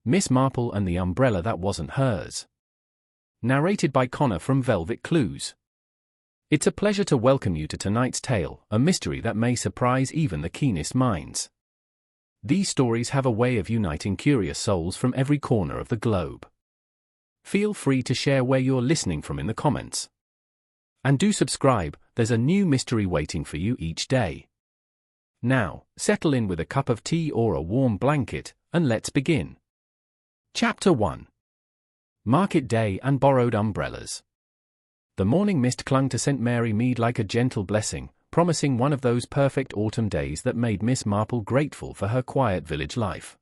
Miss Marple and the Umbrella That Wasn't Hers. Narrated by Connor from Velvet Clues. It's a pleasure to welcome you to tonight's tale, a mystery that may surprise even the keenest minds. These stories have a way of uniting curious souls from every corner of the globe. Feel free to share where you're listening from in the comments. And do subscribe, there's a new mystery waiting for you each day. Now, settle in with a cup of tea or a warm blanket, and let's begin. Chapter 1. Market Day and Borrowed Umbrellas. The morning mist clung to St. Mary Mead like a gentle blessing, promising one of those perfect autumn days that made Miss Marple grateful for her quiet village life.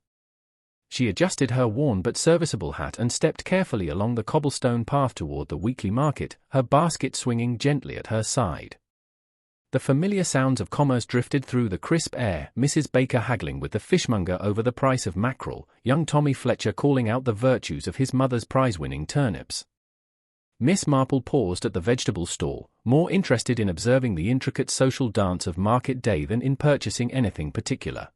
She adjusted her worn but serviceable hat and stepped carefully along the cobblestone path toward the weekly market, her basket swinging gently at her side. The familiar sounds of commerce drifted through the crisp air, Mrs. Baker haggling with the fishmonger over the price of mackerel, young Tommy Fletcher calling out the virtues of his mother's prize-winning turnips. Miss Marple paused at the vegetable stall, more interested in observing the intricate social dance of market day than in purchasing anything particular.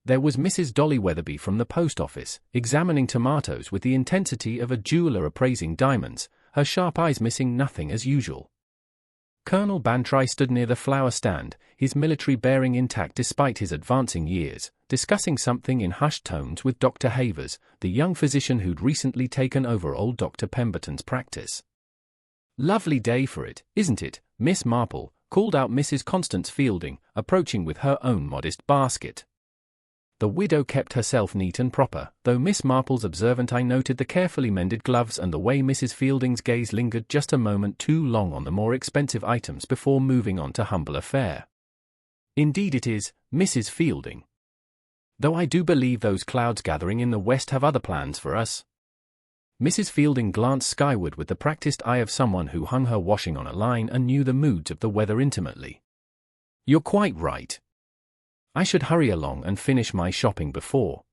There was Mrs. Dolly Weatherby from the post office, examining tomatoes with the intensity of a jeweler appraising diamonds, her sharp eyes missing nothing as usual. Colonel Bantry stood near the flower stand, his military bearing intact despite his advancing years, discussing something in hushed tones with Dr. Havers, the young physician who'd recently taken over old Dr. Pemberton's practice. "Lovely day for it, isn't it, Miss Marple?" called out Mrs. Constance Fielding, approaching with her own modest basket. The widow kept herself neat and proper, though Miss Marple's observant eye noted the carefully mended gloves and the way Mrs. Fielding's gaze lingered just a moment too long on the more expensive items before moving on to humbler fare. "Indeed it is, Mrs. Fielding. Though I do believe those clouds gathering in the west have other plans for us." Mrs. Fielding glanced skyward with the practiced eye of someone who hung her washing on a line and knew the moods of the weather intimately. "You're quite right. I should hurry along and finish my shopping before."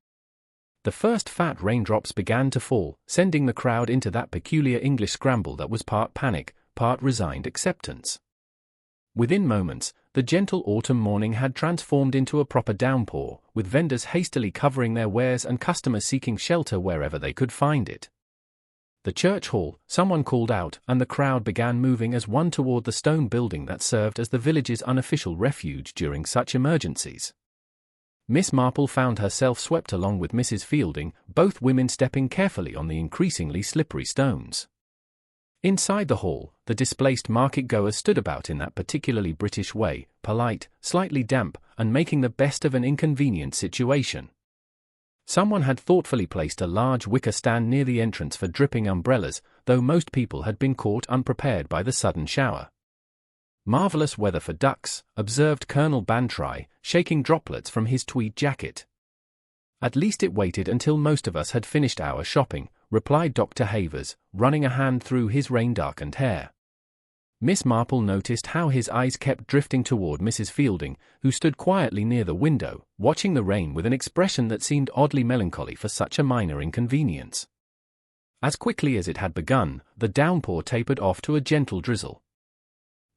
The first fat raindrops began to fall, sending the crowd into that peculiar English scramble that was part panic, part resigned acceptance. Within moments, the gentle autumn morning had transformed into a proper downpour, with vendors hastily covering their wares and customers seeking shelter wherever they could find it. The church hall, someone called out, and the crowd began moving as one toward the stone building that served as the village's unofficial refuge during such emergencies. Miss Marple found herself swept along with Mrs. Fielding, both women stepping carefully on the increasingly slippery stones. Inside the hall, the displaced market-goers stood about in that particularly British way, polite, slightly damp, and making the best of an inconvenient situation. Someone had thoughtfully placed a large wicker stand near the entrance for dripping umbrellas, though most people had been caught unprepared by the sudden shower. "Marvelous weather for ducks," observed Colonel Bantry, shaking droplets from his tweed jacket. "At least it waited until most of us had finished our shopping," replied Dr. Havers, running a hand through his rain-darkened hair. Miss Marple noticed how his eyes kept drifting toward Mrs. Fielding, who stood quietly near the window, watching the rain with an expression that seemed oddly melancholy for such a minor inconvenience. As quickly as it had begun, the downpour tapered off to a gentle drizzle.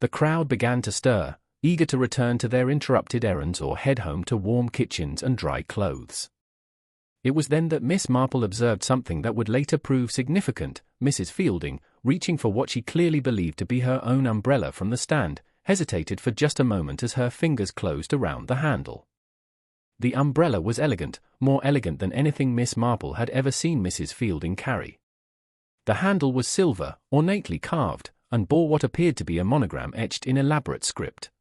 The crowd began to stir, eager to return to their interrupted errands or head home to warm kitchens and dry clothes. It was then that Miss Marple observed something that would later prove significant. Mrs. Fielding, reaching for what she clearly believed to be her own umbrella from the stand, hesitated for just a moment as her fingers closed around the handle. The umbrella was elegant, more elegant than anything Miss Marple had ever seen Mrs. Fielding carry. The handle was silver, ornately carved, and bore what appeared to be a monogram etched in elaborate script.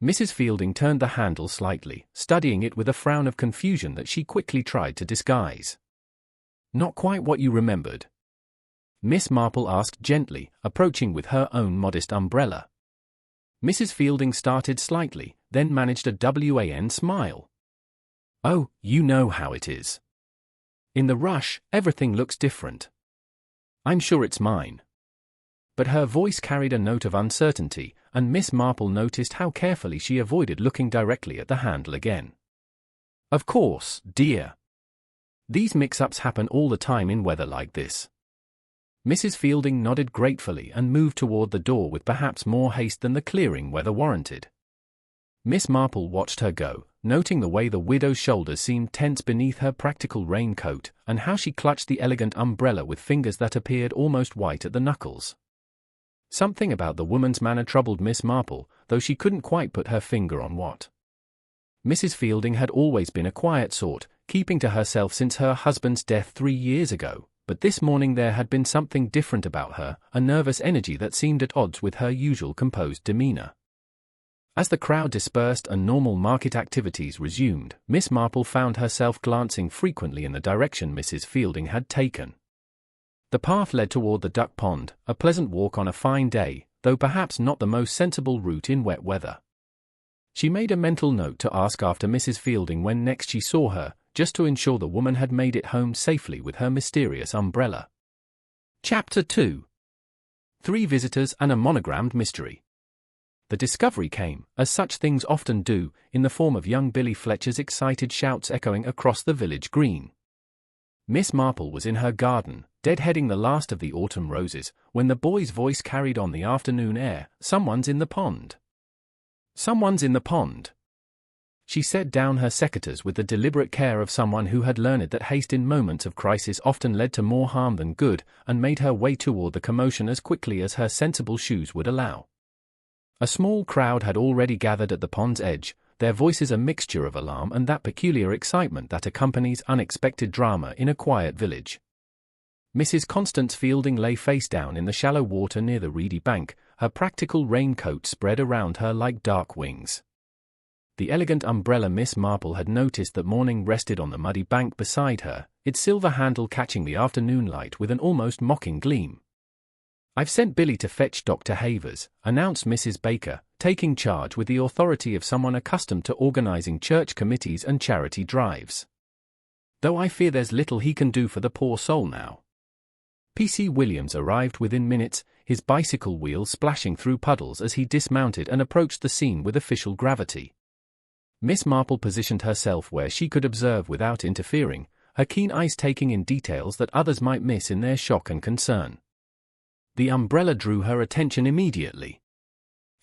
Mrs. Fielding turned the handle slightly, studying it with a frown of confusion that she quickly tried to disguise. "Not quite what you remembered?" Miss Marple asked gently, approaching with her own modest umbrella. Mrs. Fielding started slightly, then managed a wan smile. "Oh, you know how it is. In the rush, everything looks different. I'm sure it's mine." But her voice carried a note of uncertainty, and Miss Marple noticed how carefully she avoided looking directly at the handle again. "Of course, dear. These mix-ups happen all the time in weather like this." Mrs. Fielding nodded gratefully and moved toward the door with perhaps more haste than the clearing weather warranted. Miss Marple watched her go, noting the way the widow's shoulders seemed tense beneath her practical raincoat, and how she clutched the elegant umbrella with fingers that appeared almost white at the knuckles. Something about the woman's manner troubled Miss Marple, though she couldn't quite put her finger on what. Mrs. Fielding had always been a quiet sort, keeping to herself since her husband's death 3 years ago, but this morning there had been something different about her, a nervous energy that seemed at odds with her usual composed demeanor. As the crowd dispersed and normal market activities resumed, Miss Marple found herself glancing frequently in the direction Mrs. Fielding had taken. The path led toward the duck pond, a pleasant walk on a fine day, though perhaps not the most sensible route in wet weather. She made a mental note to ask after Mrs. Fielding when next she saw her, just to ensure the woman had made it home safely with her mysterious umbrella. Chapter 2. 3 Visitors and a Monogrammed Mystery. The discovery came, as such things often do, in the form of young Billy Fletcher's excited shouts echoing across the village green. Miss Marple was in her garden, deadheading the last of the autumn roses, when the boy's voice carried on the afternoon air, "Someone's in the pond. Someone's in the pond." She set down her secateurs with the deliberate care of someone who had learned that haste in moments of crisis often led to more harm than good, and made her way toward the commotion as quickly as her sensible shoes would allow. A small crowd had already gathered at the pond's edge, their voices a mixture of alarm and that peculiar excitement that accompanies unexpected drama in a quiet village. Mrs. Constance Fielding lay face down in the shallow water near the reedy bank, her practical raincoat spread around her like dark wings. The elegant umbrella Miss Marple had noticed that morning rested on the muddy bank beside her, its silver handle catching the afternoon light with an almost mocking gleam. "I've sent Billy to fetch Dr. Havers," announced Mrs. Baker, taking charge with the authority of someone accustomed to organizing church committees and charity drives. "Though I fear there's little he can do for the poor soul now." P.C. Williams arrived within minutes, his bicycle wheels splashing through puddles as he dismounted and approached the scene with official gravity. Miss Marple positioned herself where she could observe without interfering, her keen eyes taking in details that others might miss in their shock and concern. The umbrella drew her attention immediately.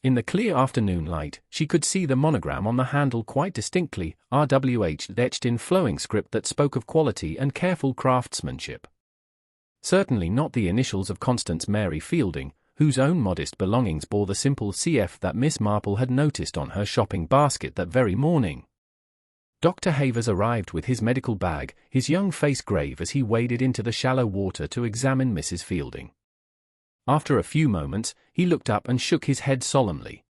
In the clear afternoon light, she could see the monogram on the handle quite distinctly, RWH etched in flowing script that spoke of quality and careful craftsmanship. Certainly not the initials of Constance Mary Fielding, whose own modest belongings bore the simple CF that Miss Marple had noticed on her shopping basket that very morning. Dr. Havers arrived with his medical bag, his young face grave as he waded into the shallow water to examine Mrs. Fielding. After a few moments, he looked up and shook his head solemnly.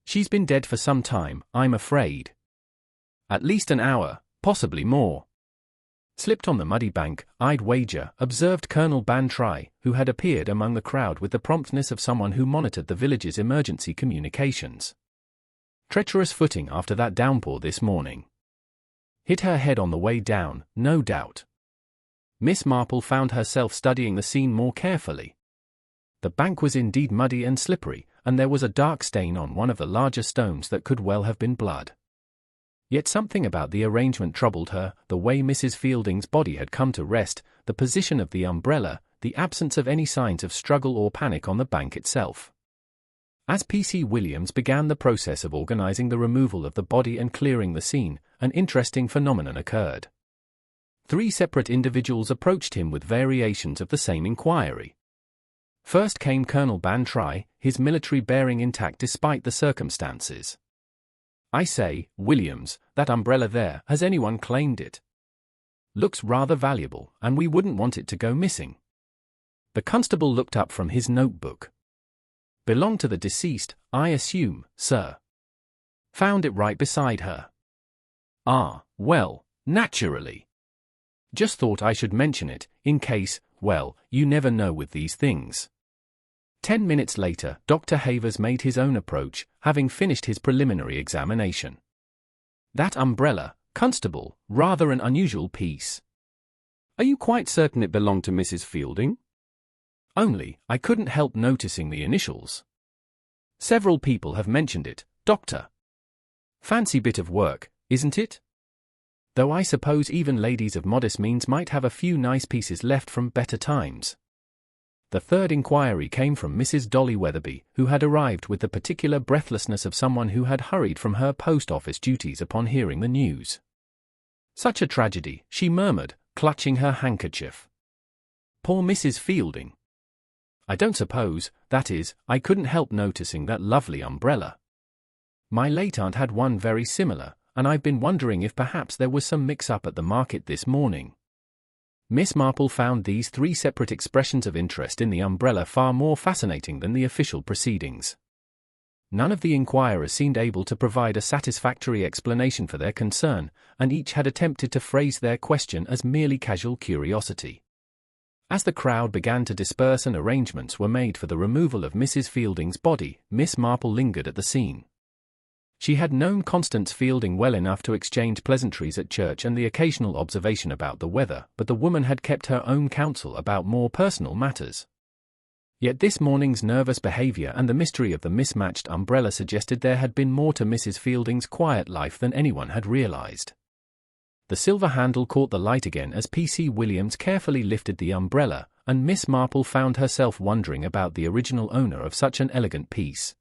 "She's been dead for some time, I'm afraid. At least an hour, possibly more." "Slipped on the muddy bank, I'd wager," observed Colonel Bantry, who had appeared among the crowd with the promptness of someone who monitored the village's emergency communications. "Treacherous footing after that downpour this morning. Hit her head on the way down, no doubt." Miss Marple found herself studying the scene more carefully. The bank was indeed muddy and slippery, and there was a dark stain on one of the larger stones that could well have been blood. Yet something about the arrangement troubled her, the way Mrs. Fielding's body had come to rest, the position of the umbrella, the absence of any signs of struggle or panic on the bank itself. As P.C. Williams began the process of organizing the removal of the body and clearing the scene, an interesting phenomenon occurred. 3 separate individuals approached him with variations of the same inquiry. First came Colonel Bantry, his military bearing intact despite the circumstances. "I say, Williams, that umbrella there, has anyone claimed it? Looks rather valuable, and we wouldn't want it to go missing." The constable looked up from his notebook. "Belonged to the deceased, I assume, sir." "Found it right beside her." "Ah, well, naturally. Just thought I should mention it, in case, well, you never know with these things." 10 minutes later, Dr. Havers made his own approach, having finished his preliminary examination. "That umbrella, constable, rather an unusual piece." "Are you quite certain it belonged to Mrs. Fielding?" "Only, I couldn't help noticing the initials. Several people have mentioned it, Doctor. Fancy bit of work, isn't it? Though I suppose even ladies of modest means might have a few nice pieces left from better times." The third inquiry came from Mrs. Dolly Weatherby, who had arrived with the particular breathlessness of someone who had hurried from her post office duties upon hearing the news. "Such a tragedy," she murmured, clutching her handkerchief. "Poor Mrs. Fielding. I don't suppose, that is, I couldn't help noticing that lovely umbrella. My late aunt had one very similar, and I've been wondering if perhaps there was some mix-up at the market this morning." Miss Marple found these three separate expressions of interest in the umbrella far more fascinating than the official proceedings. None of the inquirers seemed able to provide a satisfactory explanation for their concern, and each had attempted to phrase their question as merely casual curiosity. As the crowd began to disperse and arrangements were made for the removal of Mrs. Fielding's body, Miss Marple lingered at the scene. She had known Constance Fielding well enough to exchange pleasantries at church and the occasional observation about the weather, but the woman had kept her own counsel about more personal matters. Yet this morning's nervous behavior and the mystery of the mismatched umbrella suggested there had been more to Mrs. Fielding's quiet life than anyone had realized. The silver handle caught the light again as P.C. Williams carefully lifted the umbrella, and Miss Marple found herself wondering about the original owner of such an elegant piece.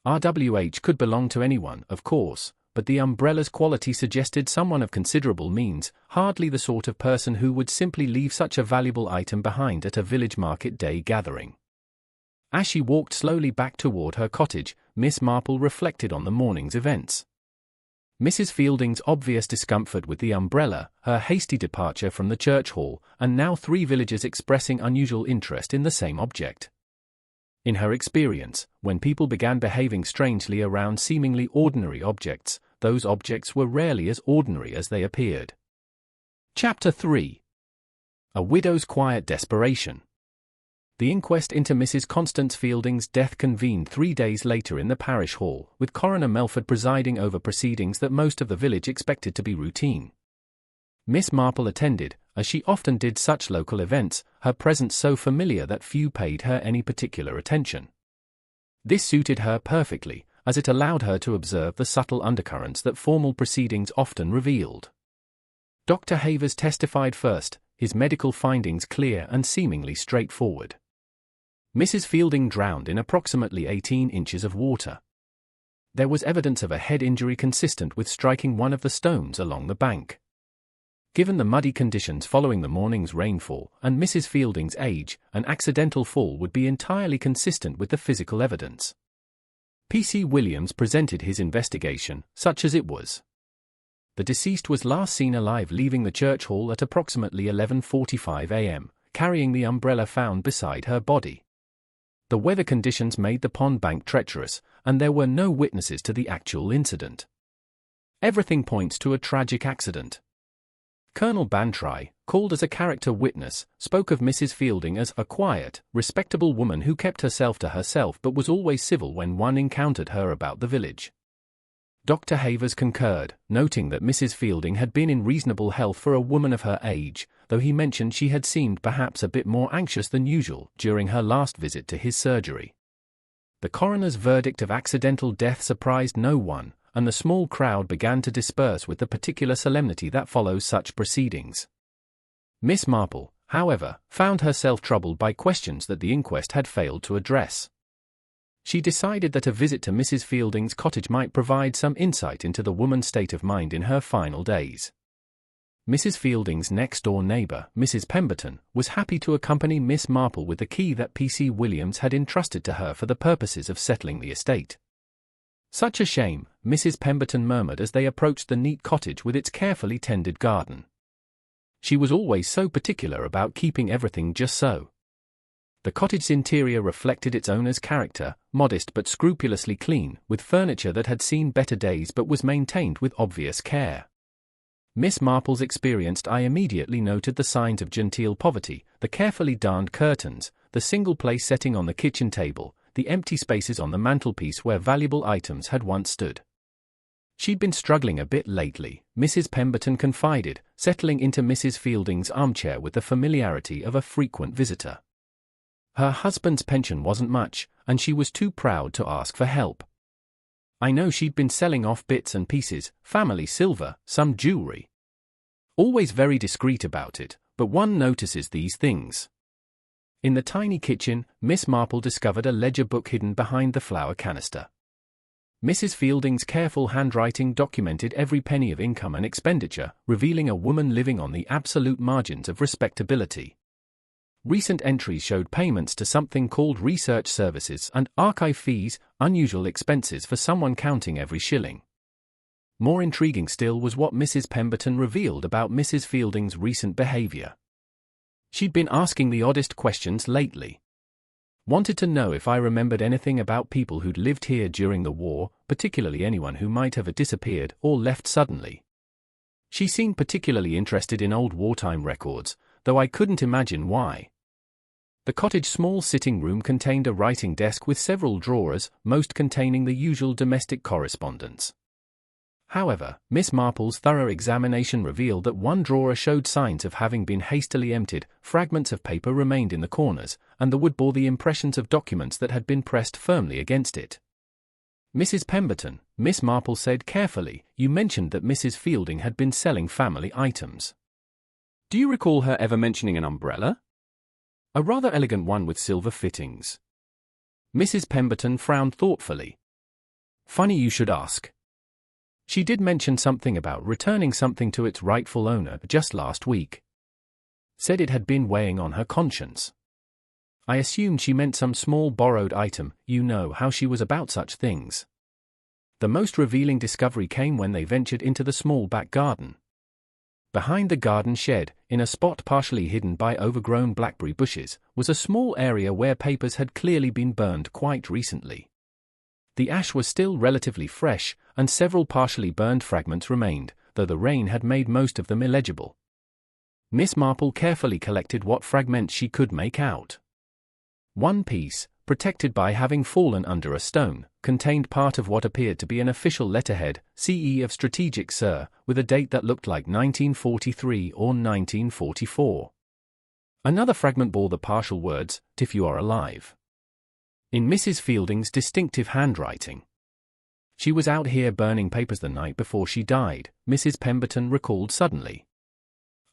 RWH could belong to anyone, of course, but the umbrella's quality suggested someone of considerable means, hardly the sort of person who would simply leave such a valuable item behind at a village market day gathering. As she walked slowly back toward her cottage, Miss Marple reflected on the morning's events. Mrs. Fielding's obvious discomfort with the umbrella, her hasty departure from the church hall, and now 3 villagers expressing unusual interest in the same object. In her experience, when people began behaving strangely around seemingly ordinary objects, those objects were rarely as ordinary as they appeared. Chapter 3. A Widow's Quiet Desperation. The inquest into Mrs. Constance Fielding's death convened 3 days later in the parish hall, with Coroner Melford presiding over proceedings that most of the village expected to be routine. Miss Marple attended, as she often did such local events, her presence so familiar that few paid her any particular attention. This suited her perfectly, as it allowed her to observe the subtle undercurrents that formal proceedings often revealed. Dr. Havers testified first, his medical findings clear and seemingly straightforward. Mrs. Fielding drowned in approximately 18 inches of water. There was evidence of a head injury consistent with striking one of the stones along the bank. Given the muddy conditions following the morning's rainfall and Mrs. Fielding's age, an accidental fall would be entirely consistent with the physical evidence. P.C. Williams presented his investigation, such as it was. The deceased was last seen alive leaving the church hall at approximately 11:45 a.m., carrying the umbrella found beside her body. The weather conditions made the pond bank treacherous, and there were no witnesses to the actual incident. Everything points to a tragic accident. Colonel Bantry, called as a character witness, spoke of Mrs. Fielding as a quiet, respectable woman who kept herself to herself but was always civil when one encountered her about the village. Dr. Havers concurred, noting that Mrs. Fielding had been in reasonable health for a woman of her age, though he mentioned she had seemed perhaps a bit more anxious than usual during her last visit to his surgery. The coroner's verdict of accidental death surprised no one, and the small crowd began to disperse with the particular solemnity that follows such proceedings. Miss Marple, however, found herself troubled by questions that the inquest had failed to address. She decided that a visit to Mrs. Fielding's cottage might provide some insight into the woman's state of mind in her final days. Mrs. Fielding's next-door neighbor, Mrs. Pemberton, was happy to accompany Miss Marple with the key that P.C. Williams had entrusted to her for the purposes of settling the estate. "Such a shame," Mrs. Pemberton murmured as they approached the neat cottage with its carefully tended garden. She was always so particular about keeping everything just so. The cottage's interior reflected its owner's character, modest but scrupulously clean, with furniture that had seen better days but was maintained with obvious care. Miss Marple's experienced eye immediately noted the signs of genteel poverty, the carefully darned curtains, the single-place setting on the kitchen table, the empty spaces on the mantelpiece where valuable items had once stood. She'd been struggling a bit lately, Mrs. Pemberton confided, settling into Mrs. Fielding's armchair with the familiarity of a frequent visitor. Her husband's pension wasn't much, and she was too proud to ask for help. I know she'd been selling off bits and pieces, family silver, some jewelry. Always very discreet about it, but one notices these things. In the tiny kitchen, Miss Marple discovered a ledger book hidden behind the flour canister. Mrs. Fielding's careful handwriting documented every penny of income and expenditure, revealing a woman living on the absolute margins of respectability. Recent entries showed payments to something called research services and archive fees, unusual expenses for someone counting every shilling. More intriguing still was what Mrs. Pemberton revealed about Mrs. Fielding's recent behavior. She'd been asking the oddest questions lately. Wanted to know if I remembered anything about people who'd lived here during the war, particularly anyone who might have disappeared or left suddenly. She seemed particularly interested in old wartime records, though I couldn't imagine why. The cottage's small sitting room contained a writing desk with several drawers, most containing the usual domestic correspondence. However, Miss Marple's thorough examination revealed that one drawer showed signs of having been hastily emptied, fragments of paper remained in the corners, and the wood bore the impressions of documents that had been pressed firmly against it. Mrs. Pemberton, Miss Marple said carefully, "You mentioned that Mrs. Fielding had been selling family items. Do you recall her ever mentioning an umbrella? A rather elegant one with silver fittings." Mrs. Pemberton frowned thoughtfully. "Funny you should ask. She did mention something about returning something to its rightful owner just last week. Said it had been weighing on her conscience. I assumed she meant some small borrowed item, you know how she was about such things." The most revealing discovery came when they ventured into the small back garden. Behind the garden shed, in a spot partially hidden by overgrown blackberry bushes, was a small area where papers had clearly been burned quite recently. The ash was still relatively fresh, and several partially burned fragments remained, though the rain had made most of them illegible. Miss Marple carefully collected what fragments she could make out. One piece, protected by having fallen under a stone, contained part of what appeared to be an official letterhead, CE of Strategic Sir, with a date that looked like 1943 or 1944. Another fragment bore the partial words, "If you are alive," in Mrs. Fielding's distinctive handwriting. "She was out here burning papers the night before she died," Mrs. Pemberton recalled suddenly.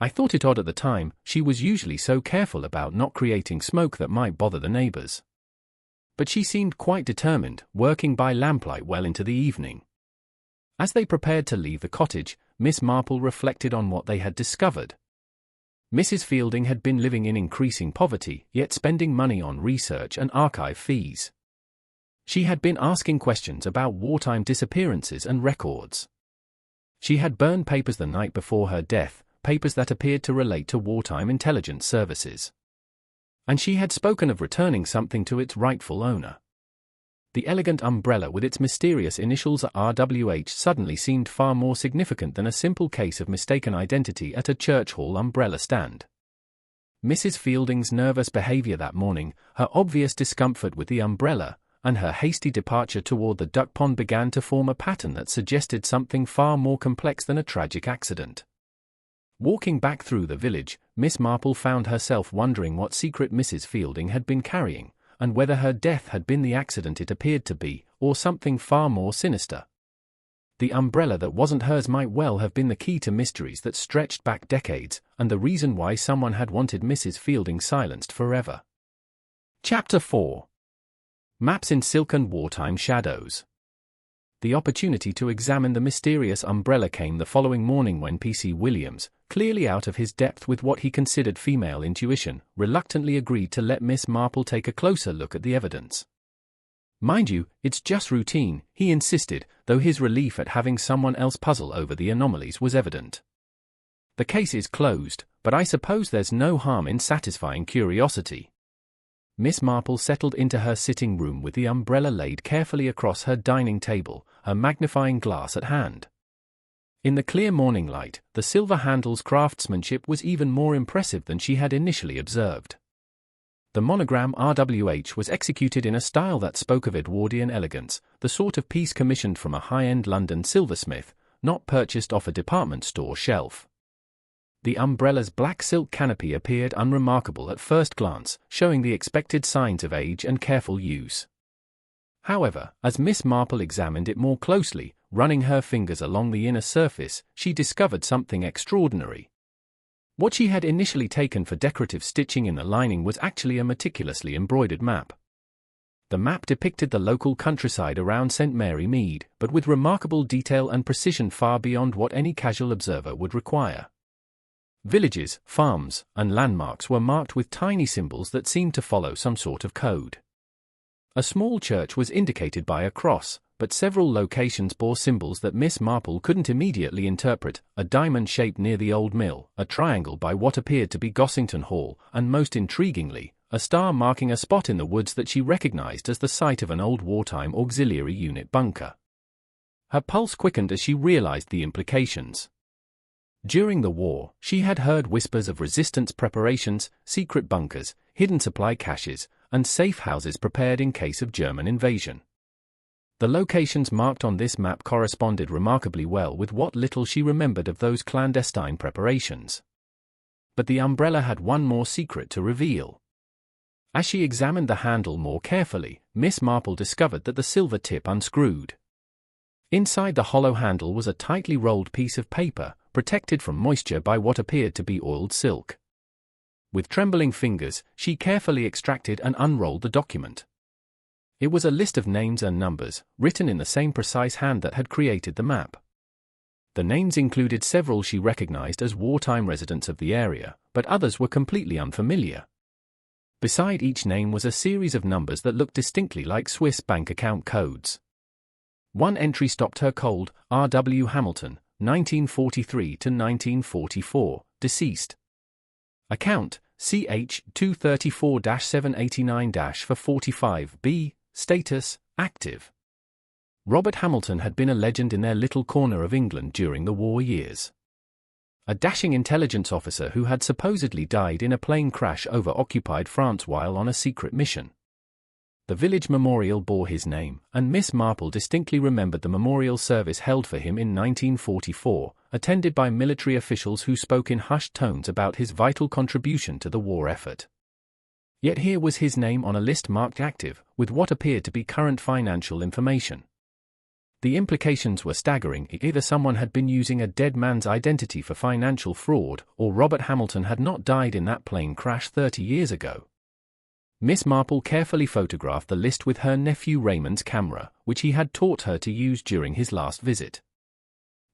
"I thought it odd at the time, she was usually so careful about not creating smoke that might bother the neighbors. But she seemed quite determined, working by lamplight well into the evening." As they prepared to leave the cottage, Miss Marple reflected on what they had discovered. Mrs. Fielding had been living in increasing poverty, yet spending money on research and archive fees. She had been asking questions about wartime disappearances and records. She had burned papers the night before her death, papers that appeared to relate to wartime intelligence services. And she had spoken of returning something to its rightful owner. The elegant umbrella with its mysterious initials RWH suddenly seemed far more significant than a simple case of mistaken identity at a church hall umbrella stand. Mrs. Fielding's nervous behavior that morning, her obvious discomfort with the umbrella, and her hasty departure toward the duck pond began to form a pattern that suggested something far more complex than a tragic accident. Walking back through the village, Miss Marple found herself wondering what secret Mrs. Fielding had been carrying, and whether her death had been the accident it appeared to be, or something far more sinister. The umbrella that wasn't hers might well have been the key to mysteries that stretched back decades, and the reason why someone had wanted Mrs. Fielding silenced forever. Chapter 4. Maps in Silken Wartime Shadows. The opportunity to examine the mysterious umbrella came the following morning when P.C. Williams, clearly out of his depth with what he considered female intuition, reluctantly agreed to let Miss Marple take a closer look at the evidence. "Mind you, it's just routine," he insisted, though his relief at having someone else puzzle over the anomalies was evident. "The case is closed, but I suppose there's no harm in satisfying curiosity." Miss Marple settled into her sitting room with the umbrella laid carefully across her dining table, her magnifying glass at hand. In the clear morning light, the silver handle's craftsmanship was even more impressive than she had initially observed. The monogram RWH was executed in a style that spoke of Edwardian elegance, the sort of piece commissioned from a high-end London silversmith, not purchased off a department store shelf. The umbrella's black silk canopy appeared unremarkable at first glance, showing the expected signs of age and careful use. However, as Miss Marple examined it more closely, running her fingers along the inner surface, she discovered something extraordinary. What she had initially taken for decorative stitching in the lining was actually a meticulously embroidered map. The map depicted the local countryside around St. Mary Mead, but with remarkable detail and precision far beyond what any casual observer would require. Villages, farms, and landmarks were marked with tiny symbols that seemed to follow some sort of code. A small church was indicated by a cross, but several locations bore symbols that Miss Marple couldn't immediately interpret: a diamond shape near the old mill, a triangle by what appeared to be Gossington Hall, and most intriguingly, a star marking a spot in the woods that she recognized as the site of an old wartime auxiliary unit bunker. Her pulse quickened as she realized the implications. During the war, she had heard whispers of resistance preparations, secret bunkers, hidden supply caches, and safe houses prepared in case of German invasion. The locations marked on this map corresponded remarkably well with what little she remembered of those clandestine preparations. But the umbrella had one more secret to reveal. As she examined the handle more carefully, Miss Marple discovered that the silver tip unscrewed. Inside the hollow handle was a tightly rolled piece of paper, protected from moisture by what appeared to be oiled silk. With trembling fingers, she carefully extracted and unrolled the document. It was a list of names and numbers, written in the same precise hand that had created the map. The names included several she recognized as wartime residents of the area, but others were completely unfamiliar. Beside each name was a series of numbers that looked distinctly like Swiss bank account codes. One entry stopped her cold: R.W. Hamilton, 1943 to 1944, deceased. Account, CH 234-789-445B, status, active. Robert Hamilton had been a legend in their little corner of England during the war years. A dashing intelligence officer who had supposedly died in a plane crash over occupied France while on a secret mission. The village memorial bore his name, and Miss Marple distinctly remembered the memorial service held for him in 1944, attended by military officials who spoke in hushed tones about his vital contribution to the war effort. Yet here was his name on a list marked active, with what appeared to be current financial information. The implications were staggering. Either someone had been using a dead man's identity for financial fraud, or Robert Hamilton had not died in that plane crash 30 years ago. Miss Marple carefully photographed the list with her nephew Raymond's camera, which he had taught her to use during his last visit.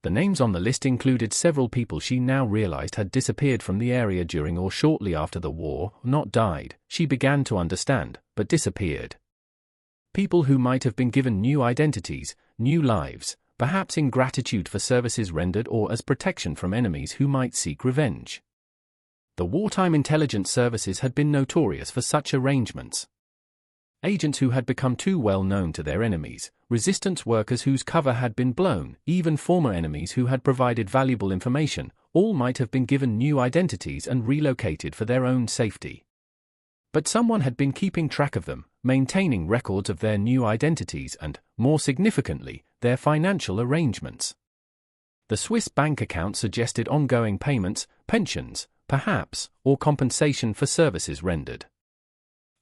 The names on the list included several people she now realized had disappeared from the area during or shortly after the war, not died, she began to understand, but disappeared. People who might have been given new identities, new lives, perhaps in gratitude for services rendered or as protection from enemies who might seek revenge. The wartime intelligence services had been notorious for such arrangements. Agents who had become too well known to their enemies, resistance workers whose cover had been blown, even former enemies who had provided valuable information, all might have been given new identities and relocated for their own safety. But someone had been keeping track of them, maintaining records of their new identities and, more significantly, their financial arrangements. The Swiss bank account suggested ongoing payments, pensions, perhaps, or compensation for services rendered.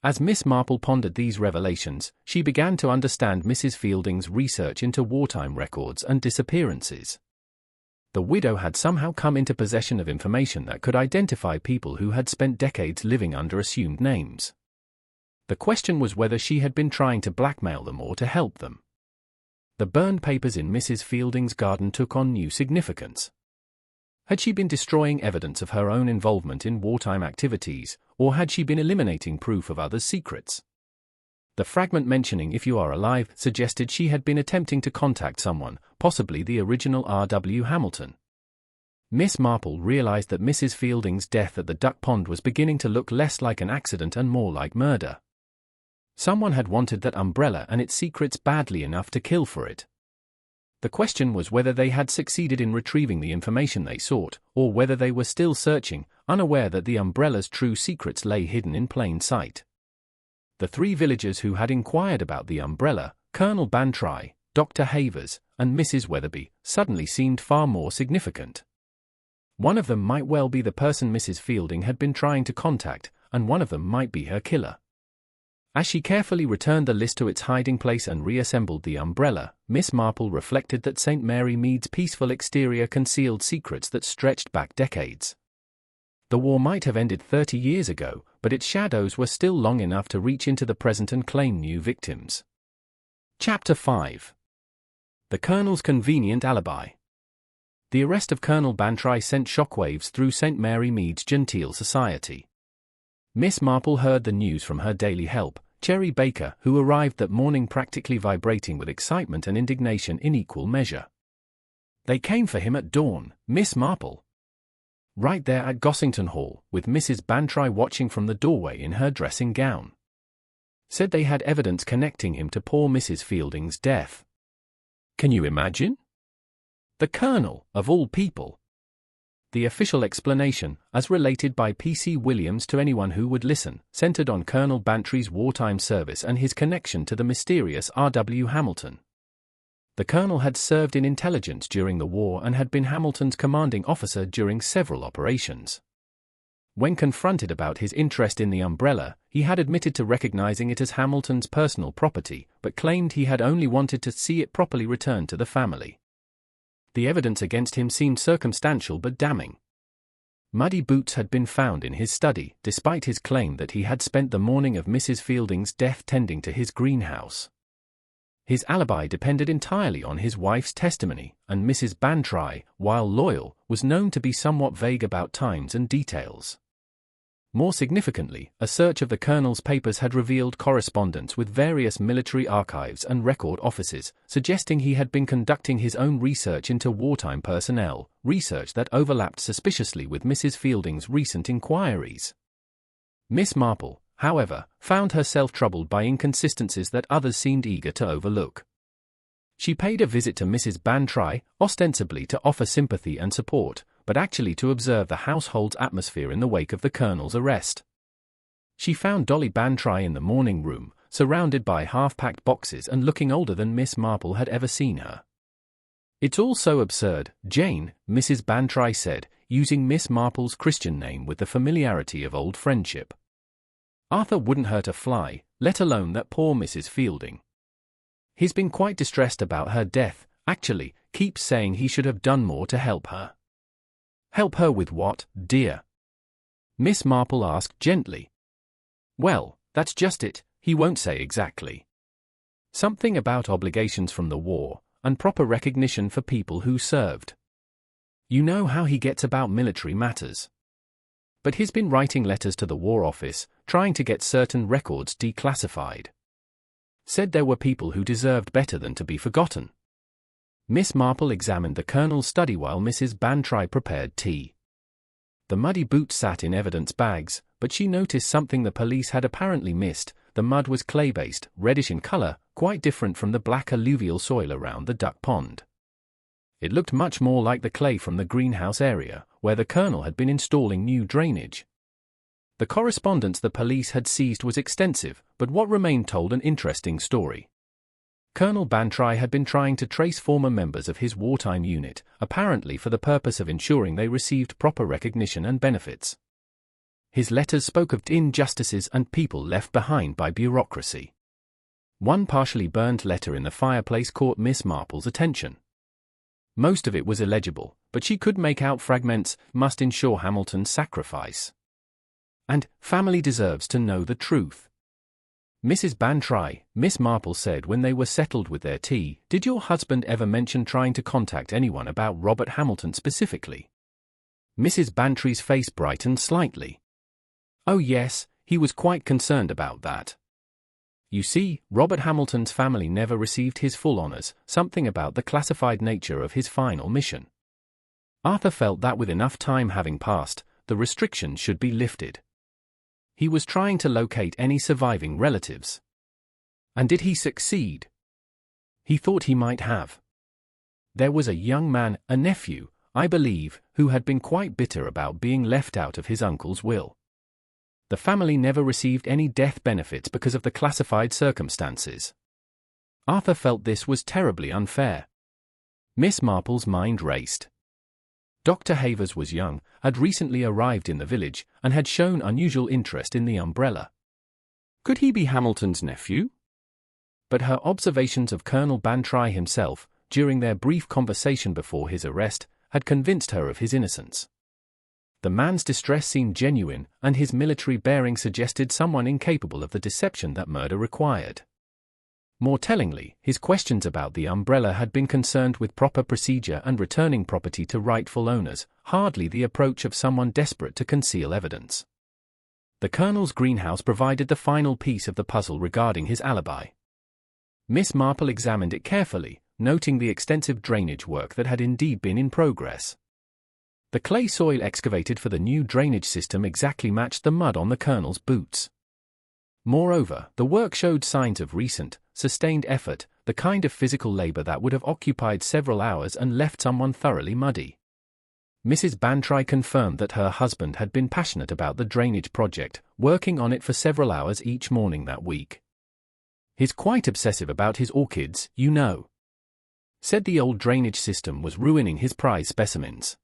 As Miss Marple pondered these revelations, she began to understand Mrs. Fielding's research into wartime records and disappearances. The widow had somehow come into possession of information that could identify people who had spent decades living under assumed names. The question was whether she had been trying to blackmail them or to help them. The burned papers in Mrs. Fielding's garden took on new significance. Had she been destroying evidence of her own involvement in wartime activities, or had she been eliminating proof of others' secrets? The fragment mentioning "if you are alive" suggested she had been attempting to contact someone, possibly the original R.W. Hamilton. Miss Marple realized that Mrs. Fielding's death at the duck pond was beginning to look less like an accident and more like murder. Someone had wanted that umbrella and its secrets badly enough to kill for it. The question was whether they had succeeded in retrieving the information they sought, or whether they were still searching, unaware that the umbrella's true secrets lay hidden in plain sight. The three villagers who had inquired about the umbrella, Colonel Bantry, Dr. Havers, and Mrs. Weatherby, suddenly seemed far more significant. One of them might well be the person Mrs. Fielding had been trying to contact, and one of them might be her killer. As she carefully returned the list to its hiding place and reassembled the umbrella, Miss Marple reflected that St. Mary Mead's peaceful exterior concealed secrets that stretched back decades. The war might have ended 30 years ago, but its shadows were still long enough to reach into the present and claim new victims. Chapter 5. The Colonel's Convenient Alibi. The arrest of Colonel Bantry sent shockwaves through St. Mary Mead's genteel society. Miss Marple heard the news from her daily help, Cherry Baker, who arrived that morning practically vibrating with excitement and indignation in equal measure. They came for him at dawn, Miss Marple. Right there at Gossington Hall, with Mrs. Bantry watching from the doorway in her dressing gown. Said they had evidence connecting him to poor Mrs. Fielding's death. Can you imagine? The Colonel, of all people. The official explanation, as related by P.C. Williams to anyone who would listen, centered on Colonel Bantry's wartime service and his connection to the mysterious R.W. Hamilton. The Colonel had served in intelligence during the war and had been Hamilton's commanding officer during several operations. When confronted about his interest in the umbrella, he had admitted to recognizing it as Hamilton's personal property, but claimed he had only wanted to see it properly returned to the family. The evidence against him seemed circumstantial but damning. Muddy boots had been found in his study, despite his claim that he had spent the morning of Mrs. Fielding's death tending to his greenhouse. His alibi depended entirely on his wife's testimony, and Mrs. Bantry, while loyal, was known to be somewhat vague about times and details. More significantly, a search of the Colonel's papers had revealed correspondence with various military archives and record offices, suggesting he had been conducting his own research into wartime personnel, research that overlapped suspiciously with Mrs. Fielding's recent inquiries. Miss Marple, however, found herself troubled by inconsistencies that others seemed eager to overlook. She paid a visit to Mrs. Bantry, ostensibly to offer sympathy and support, but actually to observe the household's atmosphere in the wake of the Colonel's arrest. She found Dolly Bantry in the morning room, surrounded by half-packed boxes and looking older than Miss Marple had ever seen her. "It's all so absurd, Jane," Mrs. Bantry said, using Miss Marple's Christian name with the familiarity of old friendship. "Arthur wouldn't hurt a fly, let alone that poor Mrs. Fielding. He's been quite distressed about her death, actually, keeps saying he should have done more to help her." "Help her with what, dear?" Miss Marple asked gently. "Well, that's just it, he won't say exactly. Something about obligations from the war, and proper recognition for people who served. You know how he gets about military matters. But he's been writing letters to the War Office, trying to get certain records declassified. Said there were people who deserved better than to be forgotten." Miss Marple examined the Colonel's study while Mrs. Bantry prepared tea. The muddy boots sat in evidence bags, but she noticed something the police had apparently missed. The mud was clay-based, reddish in color, quite different from the black alluvial soil around the duck pond. It looked much more like the clay from the greenhouse area, where the Colonel had been installing new drainage. The correspondence the police had seized was extensive, but what remained told an interesting story. Colonel Bantry had been trying to trace former members of his wartime unit, apparently for the purpose of ensuring they received proper recognition and benefits. His letters spoke of injustices and people left behind by bureaucracy. One partially burned letter in the fireplace caught Miss Marple's attention. Most of it was illegible, but she could make out fragments, "Must ensure Hamilton's sacrifice," and "Family deserves to know the truth." "Mrs. Bantry," Miss Marple said when they were settled with their tea, "did your husband ever mention trying to contact anyone about Robert Hamilton specifically?" Mrs. Bantry's face brightened slightly. "Oh yes, he was quite concerned about that. You see, Robert Hamilton's family never received his full honors, something about the classified nature of his final mission. Arthur felt that with enough time having passed, the restriction should be lifted. He was trying to locate any surviving relatives. And did he succeed? He thought he might have. There was a young man, a nephew, I believe, who had been quite bitter about being left out of his uncle's will. The family never received any death benefits because of the classified circumstances. Arthur felt this was terribly unfair." Miss Marple's mind raced. Dr. Havers was young, had recently arrived in the village, and had shown unusual interest in the umbrella. Could he be Hamilton's nephew? But her observations of Colonel Bantry himself, during their brief conversation before his arrest, had convinced her of his innocence. The man's distress seemed genuine, and his military bearing suggested someone incapable of the deception that murder required. More tellingly, his questions about the umbrella had been concerned with proper procedure and returning property to rightful owners, hardly the approach of someone desperate to conceal evidence. The Colonel's greenhouse provided the final piece of the puzzle regarding his alibi. Miss Marple examined it carefully, noting the extensive drainage work that had indeed been in progress. The clay soil excavated for the new drainage system exactly matched the mud on the Colonel's boots. Moreover, the work showed signs of recent, sustained effort, the kind of physical labor that would have occupied several hours and left someone thoroughly muddy. Mrs. Bantry confirmed that her husband had been passionate about the drainage project, working on it for several hours each morning that week. "He's quite obsessive about his orchids, you know," said the old drainage system was ruining his prize specimens.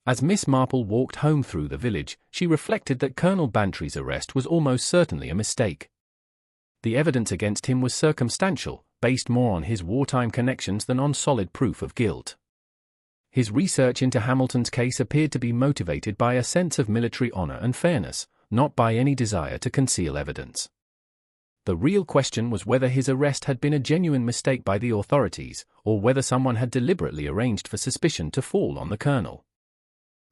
As Miss Marple walked home through the village, she reflected that Colonel Bantry's arrest was almost certainly a mistake. The evidence against him was circumstantial, based more on his wartime connections than on solid proof of guilt. His research into Hamilton's case appeared to be motivated by a sense of military honor and fairness, not by any desire to conceal evidence. The real question was whether his arrest had been a genuine mistake by the authorities, or whether someone had deliberately arranged for suspicion to fall on the Colonel.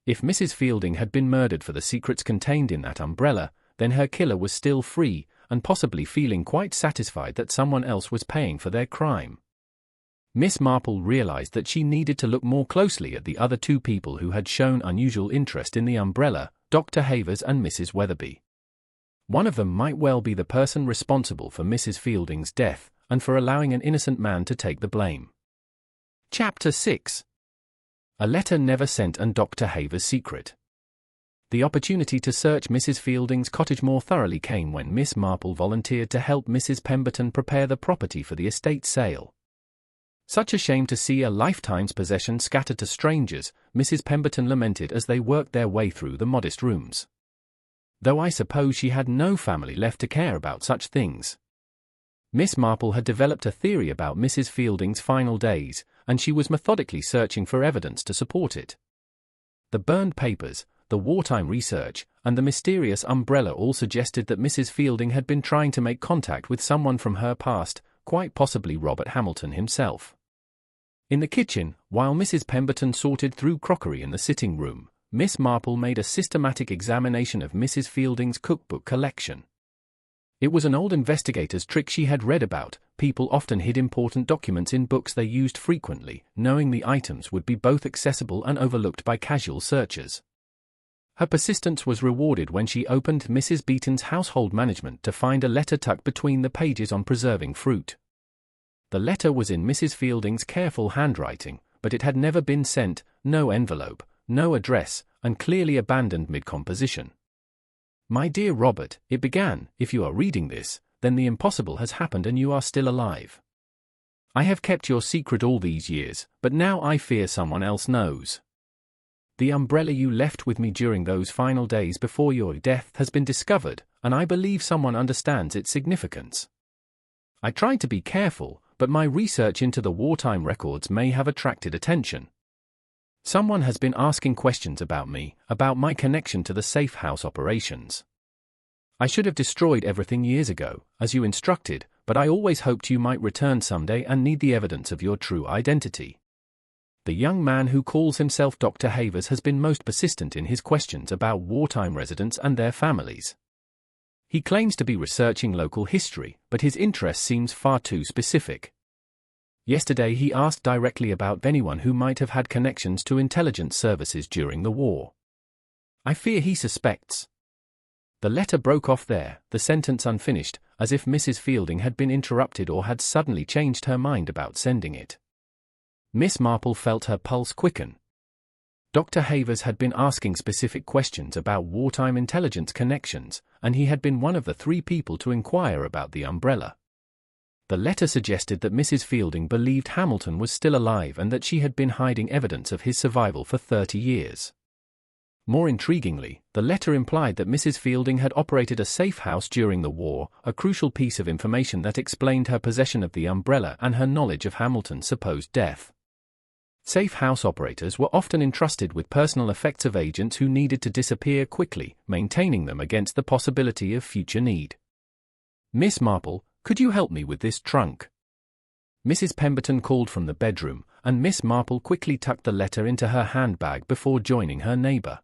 If Mrs. Fielding had been murdered for the secrets contained in that umbrella, then her killer was still free, and possibly feeling quite satisfied that someone else was paying for their crime. Miss Marple realized that she needed to look more closely at the other two people who had shown unusual interest in the umbrella, Dr. Havers and Mrs. Weatherby. One of them might well be the person responsible for Mrs. Fielding's death, and for allowing an innocent man to take the blame. Chapter 6. A letter never sent and Dr. Havers' secret. The opportunity to search Mrs. Fielding's cottage more thoroughly came when Miss Marple volunteered to help Mrs. Pemberton prepare the property for the estate sale. "Such a shame to see a lifetime's possession scattered to strangers," Mrs. Pemberton lamented as they worked their way through the modest rooms. "Though I suppose she had no family left to care about such things." Miss Marple had developed a theory about Mrs. Fielding's final days, and she was methodically searching for evidence to support it. The burned papers, the wartime research, and the mysterious umbrella all suggested that Mrs. Fielding had been trying to make contact with someone from her past, quite possibly Robert Hamilton himself. In the kitchen, while Mrs. Pemberton sorted through crockery in the sitting room, Miss Marple made a systematic examination of Mrs. Fielding's cookbook collection. It was an old investigator's trick she had read about. People often hid important documents in books they used frequently, knowing the items would be both accessible and overlooked by casual searchers. Her persistence was rewarded when she opened Mrs. Beaton's household management to find a letter tucked between the pages on preserving fruit. The letter was in Mrs. Fielding's careful handwriting, but it had never been sent, no envelope, no address, and clearly abandoned mid-composition. "My dear Robert," it began, "if you are reading this, then the impossible has happened and you are still alive. I have kept your secret all these years, but now I fear someone else knows. The umbrella you left with me during those final days before your death has been discovered, and I believe someone understands its significance. I tried to be careful, but my research into the wartime records may have attracted attention. Someone has been asking questions about me, about my connection to the safe house operations. I should have destroyed everything years ago, as you instructed, but I always hoped you might return someday and need the evidence of your true identity. The young man who calls himself Dr. Havers has been most persistent in his questions about wartime residents and their families. He claims to be researching local history, but his interest seems far too specific. Yesterday he asked directly about anyone who might have had connections to intelligence services during the war. I fear he suspects." The letter broke off there, the sentence unfinished, as if Mrs. Fielding had been interrupted or had suddenly changed her mind about sending it. Miss Marple felt her pulse quicken. Dr. Havers had been asking specific questions about wartime intelligence connections, and he had been one of the 3 people to inquire about the umbrella. The letter suggested that Mrs. Fielding believed Hamilton was still alive and that she had been hiding evidence of his survival for 30 years. More intriguingly, the letter implied that Mrs. Fielding had operated a safe house during the war, a crucial piece of information that explained her possession of the umbrella and her knowledge of Hamilton's supposed death. Safe house operators were often entrusted with personal effects of agents who needed to disappear quickly, maintaining them against the possibility of future need. "Miss Marple, could you help me with this trunk?" Mrs. Pemberton called from the bedroom, and Miss Marple quickly tucked the letter into her handbag before joining her neighbor.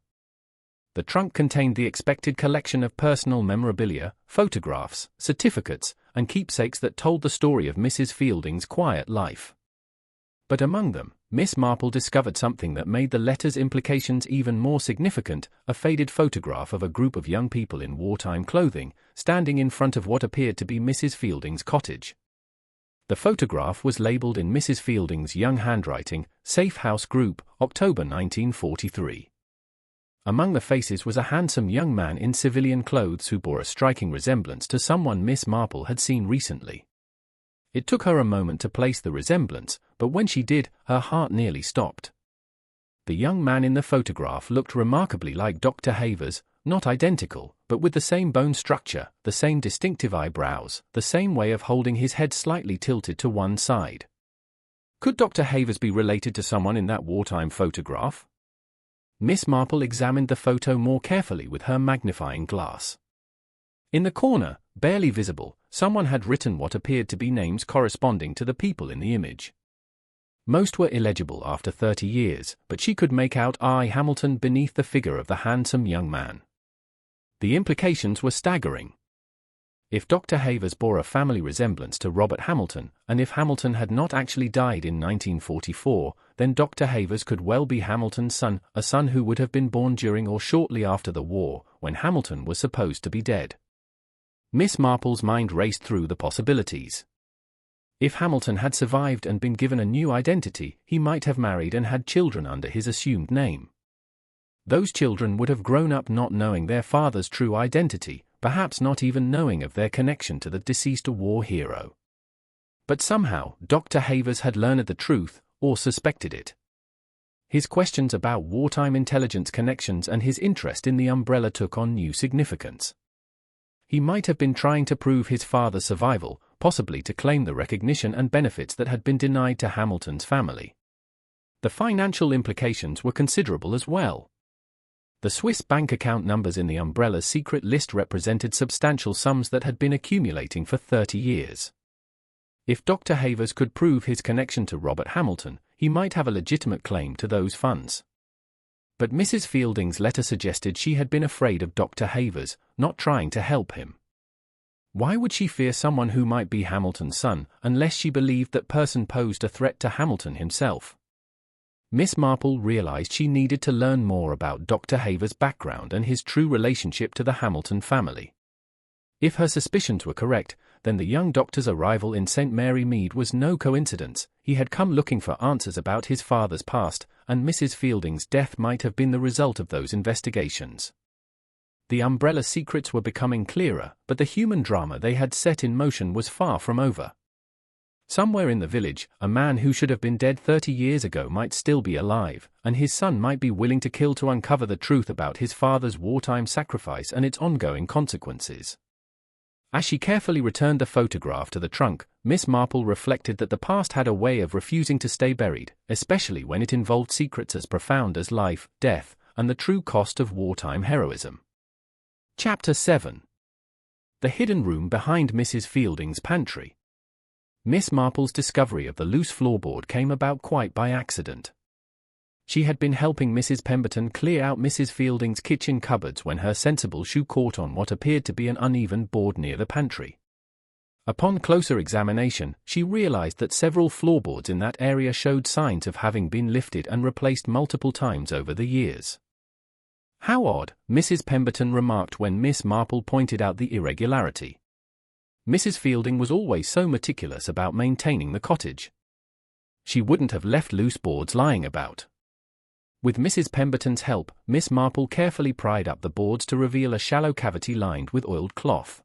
The trunk contained the expected collection of personal memorabilia, photographs, certificates, and keepsakes that told the story of Mrs. Fielding's quiet life. But among them, Miss Marple discovered something that made the letter's implications even more significant: a faded photograph of a group of young people in wartime clothing, standing in front of what appeared to be Mrs. Fielding's cottage. The photograph was labeled in Mrs. Fielding's young handwriting, "Safe House Group, October 1943. Among the faces was a handsome young man in civilian clothes who bore a striking resemblance to someone Miss Marple had seen recently. It took her a moment to place the resemblance, but when she did, her heart nearly stopped. The young man in the photograph looked remarkably like Dr. Havers, not identical, but with the same bone structure, the same distinctive eyebrows, the same way of holding his head slightly tilted to one side. Could Dr. Havers be related to someone in that wartime photograph? Miss Marple examined the photo more carefully with her magnifying glass. In the corner, barely visible, someone had written what appeared to be names corresponding to the people in the image. Most were illegible after 30 years, but she could make out I. Hamilton beneath the figure of the handsome young man. The implications were staggering. If Dr. Havers bore a family resemblance to Robert Hamilton, and if Hamilton had not actually died in 1944, then Dr. Havers could well be Hamilton's son, a son who would have been born during or shortly after the war, when Hamilton was supposed to be dead. Miss Marple's mind raced through the possibilities. If Hamilton had survived and been given a new identity, he might have married and had children under his assumed name. Those children would have grown up not knowing their father's true identity, perhaps not even knowing of their connection to the deceased war hero. But somehow, Dr. Havers had learned the truth, or suspected it. His questions about wartime intelligence connections and his interest in the umbrella took on new significance. He might have been trying to prove his father's survival, possibly to claim the recognition and benefits that had been denied to Hamilton's family. The financial implications were considerable as well. The Swiss bank account numbers in the umbrella's secret list represented substantial sums that had been accumulating for 30 years. If Dr. Havers could prove his connection to Robert Hamilton, he might have a legitimate claim to those funds. But Mrs. Fielding's letter suggested she had been afraid of Dr. Havers, not trying to help him. Why would she fear someone who might be Hamilton's son, unless she believed that person posed a threat to Hamilton himself? Miss Marple realized she needed to learn more about Dr. Havers' background and his true relationship to the Hamilton family. If her suspicions were correct, then the young doctor's arrival in St. Mary Mead was no coincidence. He had come looking for answers about his father's past, and Mrs. Fielding's death might have been the result of those investigations. The umbrella secrets were becoming clearer, but the human drama they had set in motion was far from over. Somewhere in the village, a man who should have been dead 30 years ago might still be alive, and his son might be willing to kill to uncover the truth about his father's wartime sacrifice and its ongoing consequences. As she carefully returned the photograph to the trunk, Miss Marple reflected that the past had a way of refusing to stay buried, especially when it involved secrets as profound as life, death, and the true cost of wartime heroism. Chapter 7. The hidden room behind Mrs. Fielding's pantry. Miss Marple's discovery of the loose floorboard came about quite by accident. She had been helping Mrs. Pemberton clear out Mrs. Fielding's kitchen cupboards when her sensible shoe caught on what appeared to be an uneven board near the pantry. Upon closer examination, she realized that several floorboards in that area showed signs of having been lifted and replaced multiple times over the years. "How odd," Mrs. Pemberton remarked when Miss Marple pointed out the irregularity. Mrs. Fielding was always so meticulous about maintaining the cottage. She wouldn't have left loose boards lying about. With Mrs. Pemberton's help, Miss Marple carefully pried up the boards to reveal a shallow cavity lined with oiled cloth.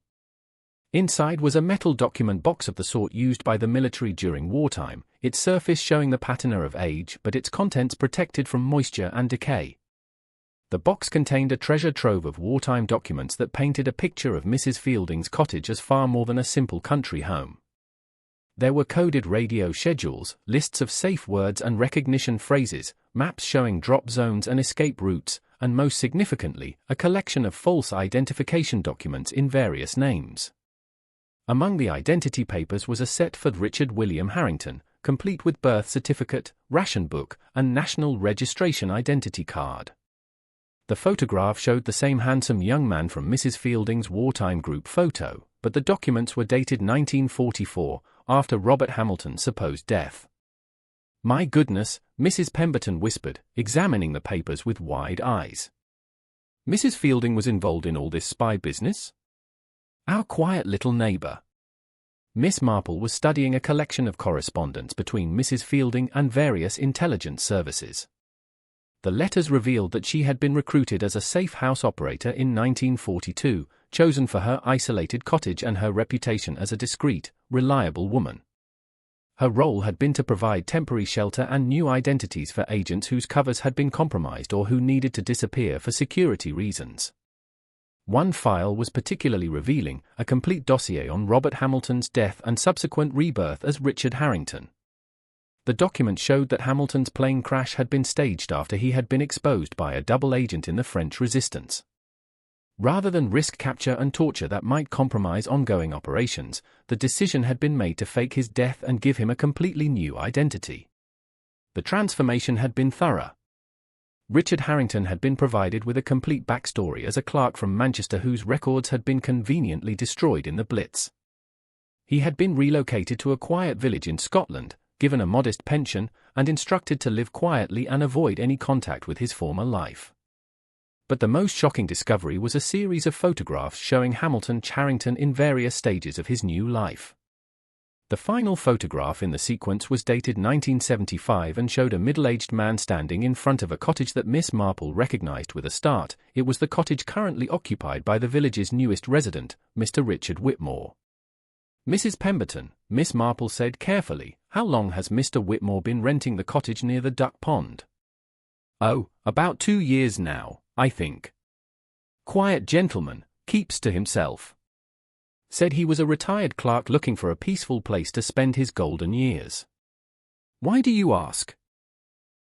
Inside was a metal document box of the sort used by the military during wartime, its surface showing the patina of age but its contents protected from moisture and decay. The box contained a treasure trove of wartime documents that painted a picture of Mrs. Fielding's cottage as far more than a simple country home. There were coded radio schedules, lists of safe words and recognition phrases, maps showing drop zones and escape routes, and most significantly, a collection of false identification documents in various names. Among the identity papers was a set for Richard William Harrington, complete with birth certificate, ration book, and national registration identity card. The photograph showed the same handsome young man from Mrs. Fielding's wartime group photo, but the documents were dated 1944, after Robert Hamilton's supposed death. "My goodness," Mrs. Pemberton whispered, examining the papers with wide eyes. "Mrs. Fielding was involved in all this spy business?" "Our quiet little neighbor." Miss Marple was studying a collection of correspondence between Mrs. Fielding and various intelligence services. The letters revealed that she had been recruited as a safe house operator in 1942, chosen for her isolated cottage and her reputation as a discreet, reliable woman. Her role had been to provide temporary shelter and new identities for agents whose covers had been compromised or who needed to disappear for security reasons. One file was particularly revealing, a complete dossier on Robert Hamilton's death and subsequent rebirth as Richard Harrington. The document showed that Hamilton's plane crash had been staged after he had been exposed by a double agent in the French resistance. Rather than risk capture and torture that might compromise ongoing operations, the decision had been made to fake his death and give him a completely new identity. The transformation had been thorough. Richard Harrington had been provided with a complete backstory as a clerk from Manchester whose records had been conveniently destroyed in the Blitz. He had been relocated to a quiet village in Scotland, given a modest pension, and instructed to live quietly and avoid any contact with his former life. But the most shocking discovery was a series of photographs showing Hamilton Harrington in various stages of his new life. The final photograph in the sequence was dated 1975 and showed a middle-aged man standing in front of a cottage that Miss Marple recognized with a start. It was the cottage currently occupied by the village's newest resident, Mr. Richard Whitmore. "Mrs. Pemberton," Miss Marple said carefully, "how long has Mr. Whitmore been renting the cottage near the duck pond?" "Oh, about 2 years now, I think. Quiet gentleman, keeps to himself. Said he was a retired clerk looking for a peaceful place to spend his golden years." "Why do you ask?"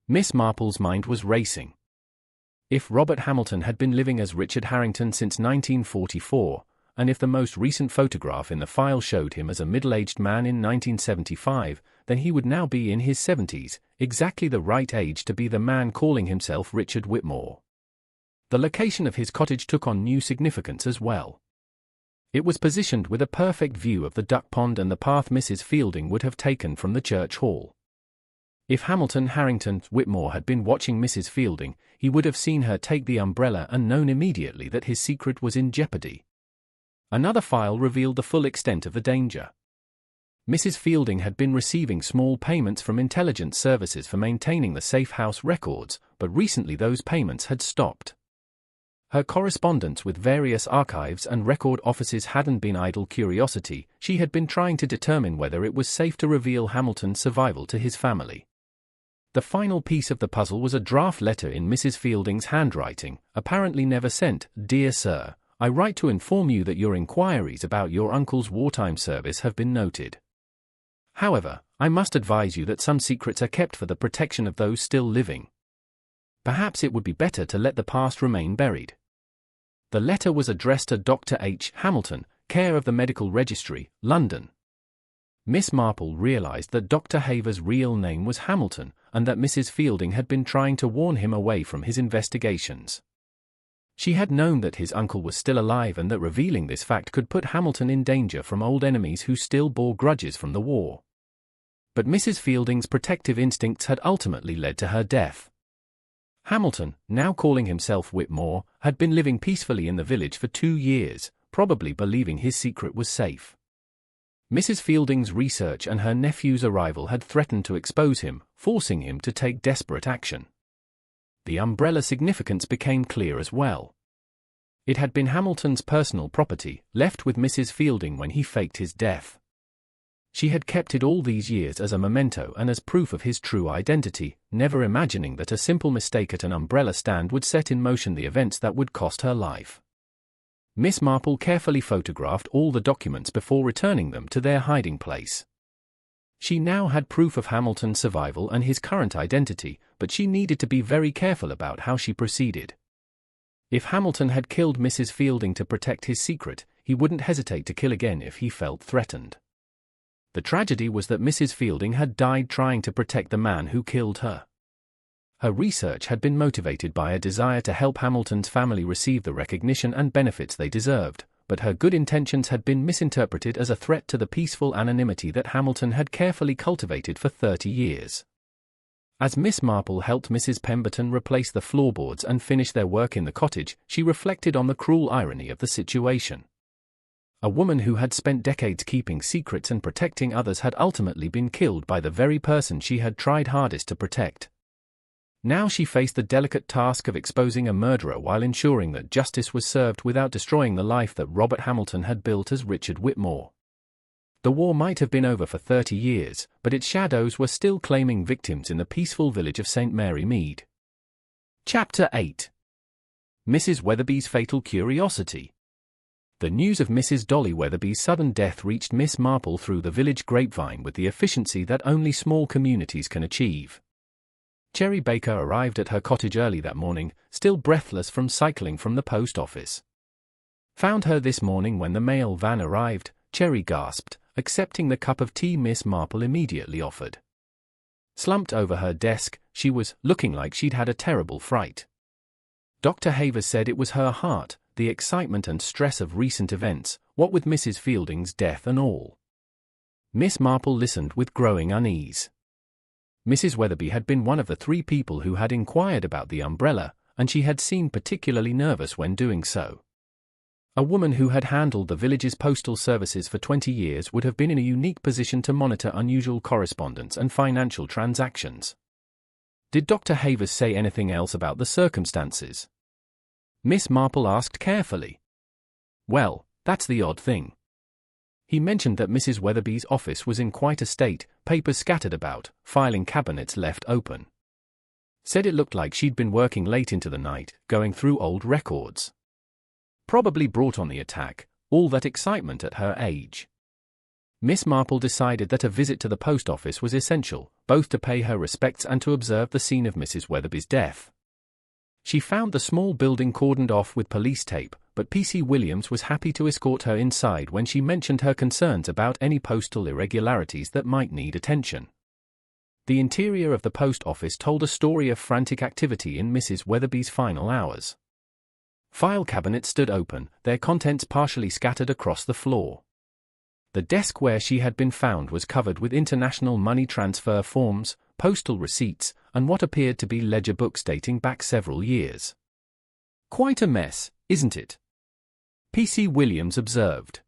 Miss Marple's mind was racing. If Robert Hamilton had been living as Richard Harrington since 1944, and if the most recent photograph in the file showed him as a middle-aged man in 1975, then he would now be in his 70s, exactly the right age to be the man calling himself Richard Whitmore. The location of his cottage took on new significance as well. It was positioned with a perfect view of the duck pond and the path Mrs. Fielding would have taken from the church hall. If Hamilton Harrington Whitmore had been watching Mrs. Fielding, he would have seen her take the umbrella and known immediately that his secret was in jeopardy. Another file revealed the full extent of the danger. Mrs. Fielding had been receiving small payments from intelligence services for maintaining the safe house records, but recently those payments had stopped. Her correspondence with various archives and record offices hadn't been idle curiosity. She had been trying to determine whether it was safe to reveal Hamilton's survival to his family. The final piece of the puzzle was a draft letter in Mrs. Fielding's handwriting, apparently never sent. "Dear Sir, I write to inform you that your inquiries about your uncle's wartime service have been noted. However, I must advise you that some secrets are kept for the protection of those still living. Perhaps it would be better to let the past remain buried." The letter was addressed to Dr. H. Hamilton, care of the Medical Registry, London. Miss Marple realized that Dr. Haver's real name was Hamilton, and that Mrs. Fielding had been trying to warn him away from his investigations. She had known that his uncle was still alive and that revealing this fact could put Hamilton in danger from old enemies who still bore grudges from the war. But Mrs. Fielding's protective instincts had ultimately led to her death. Hamilton, now calling himself Whitmore, had been living peacefully in the village for 2 years, probably believing his secret was safe. Mrs. Fielding's research and her nephew's arrival had threatened to expose him, forcing him to take desperate action. The umbrella significance became clear as well. It had been Hamilton's personal property, left with Mrs. Fielding when he faked his death. She had kept it all these years as a memento and as proof of his true identity, never imagining that a simple mistake at an umbrella stand would set in motion the events that would cost her life. Miss Marple carefully photographed all the documents before returning them to their hiding place. She now had proof of Hamilton's survival and his current identity, but she needed to be very careful about how she proceeded. If Hamilton had killed Mrs. Fielding to protect his secret, he wouldn't hesitate to kill again if he felt threatened. The tragedy was that Mrs. Fielding had died trying to protect the man who killed her. Her research had been motivated by a desire to help Hamilton's family receive the recognition and benefits they deserved, but her good intentions had been misinterpreted as a threat to the peaceful anonymity that Hamilton had carefully cultivated for 30 years. As Miss Marple helped Mrs. Pemberton replace the floorboards and finish their work in the cottage, she reflected on the cruel irony of the situation. A woman who had spent decades keeping secrets and protecting others had ultimately been killed by the very person she had tried hardest to protect. Now she faced the delicate task of exposing a murderer while ensuring that justice was served without destroying the life that Robert Hamilton had built as Richard Whitmore. The war might have been over for 30 years, but its shadows were still claiming victims in the peaceful village of St. Mary Mead. Chapter 8. Mrs. Weatherby's Fatal Curiosity. The news of Mrs. Dolly Weatherby's sudden death reached Miss Marple through the village grapevine with the efficiency that only small communities can achieve. Cherry Baker arrived at her cottage early that morning, still breathless from cycling from the post office. "Found her this morning when the mail van arrived," Cherry gasped, accepting the cup of tea Miss Marple immediately offered. Slumped over her desk, she was looking like she'd had a terrible fright. Dr. Havers said it was her heart, the excitement and stress of recent events, what with Mrs. Fielding's death and all. Miss Marple listened with growing unease. Mrs. Weatherby had been one of the 3 people who had inquired about the umbrella, and she had seemed particularly nervous when doing so. A woman who had handled the village's postal services for 20 years would have been in a unique position to monitor unusual correspondence and financial transactions. Did Dr. Havers say anything else about the circumstances? Miss Marple asked carefully. "Well, that's the odd thing. He mentioned that Mrs. Weatherby's office was in quite a state, papers scattered about, filing cabinets left open. Said it looked like she'd been working late into the night, going through old records. Probably brought on the attack, all that excitement at her age." Miss Marple decided that a visit to the post office was essential, both to pay her respects and to observe the scene of Mrs. Weatherby's death. She found the small building cordoned off with police tape, but P.C. Williams was happy to escort her inside when she mentioned her concerns about any postal irregularities that might need attention. The interior of the post office told a story of frantic activity in Mrs. Weatherby's final hours. File cabinets stood open, their contents partially scattered across the floor. The desk where she had been found was covered with international money transfer forms, postal receipts, and what appeared to be ledger books dating back several years. "Quite a mess, isn't it?" P.C. Williams observed.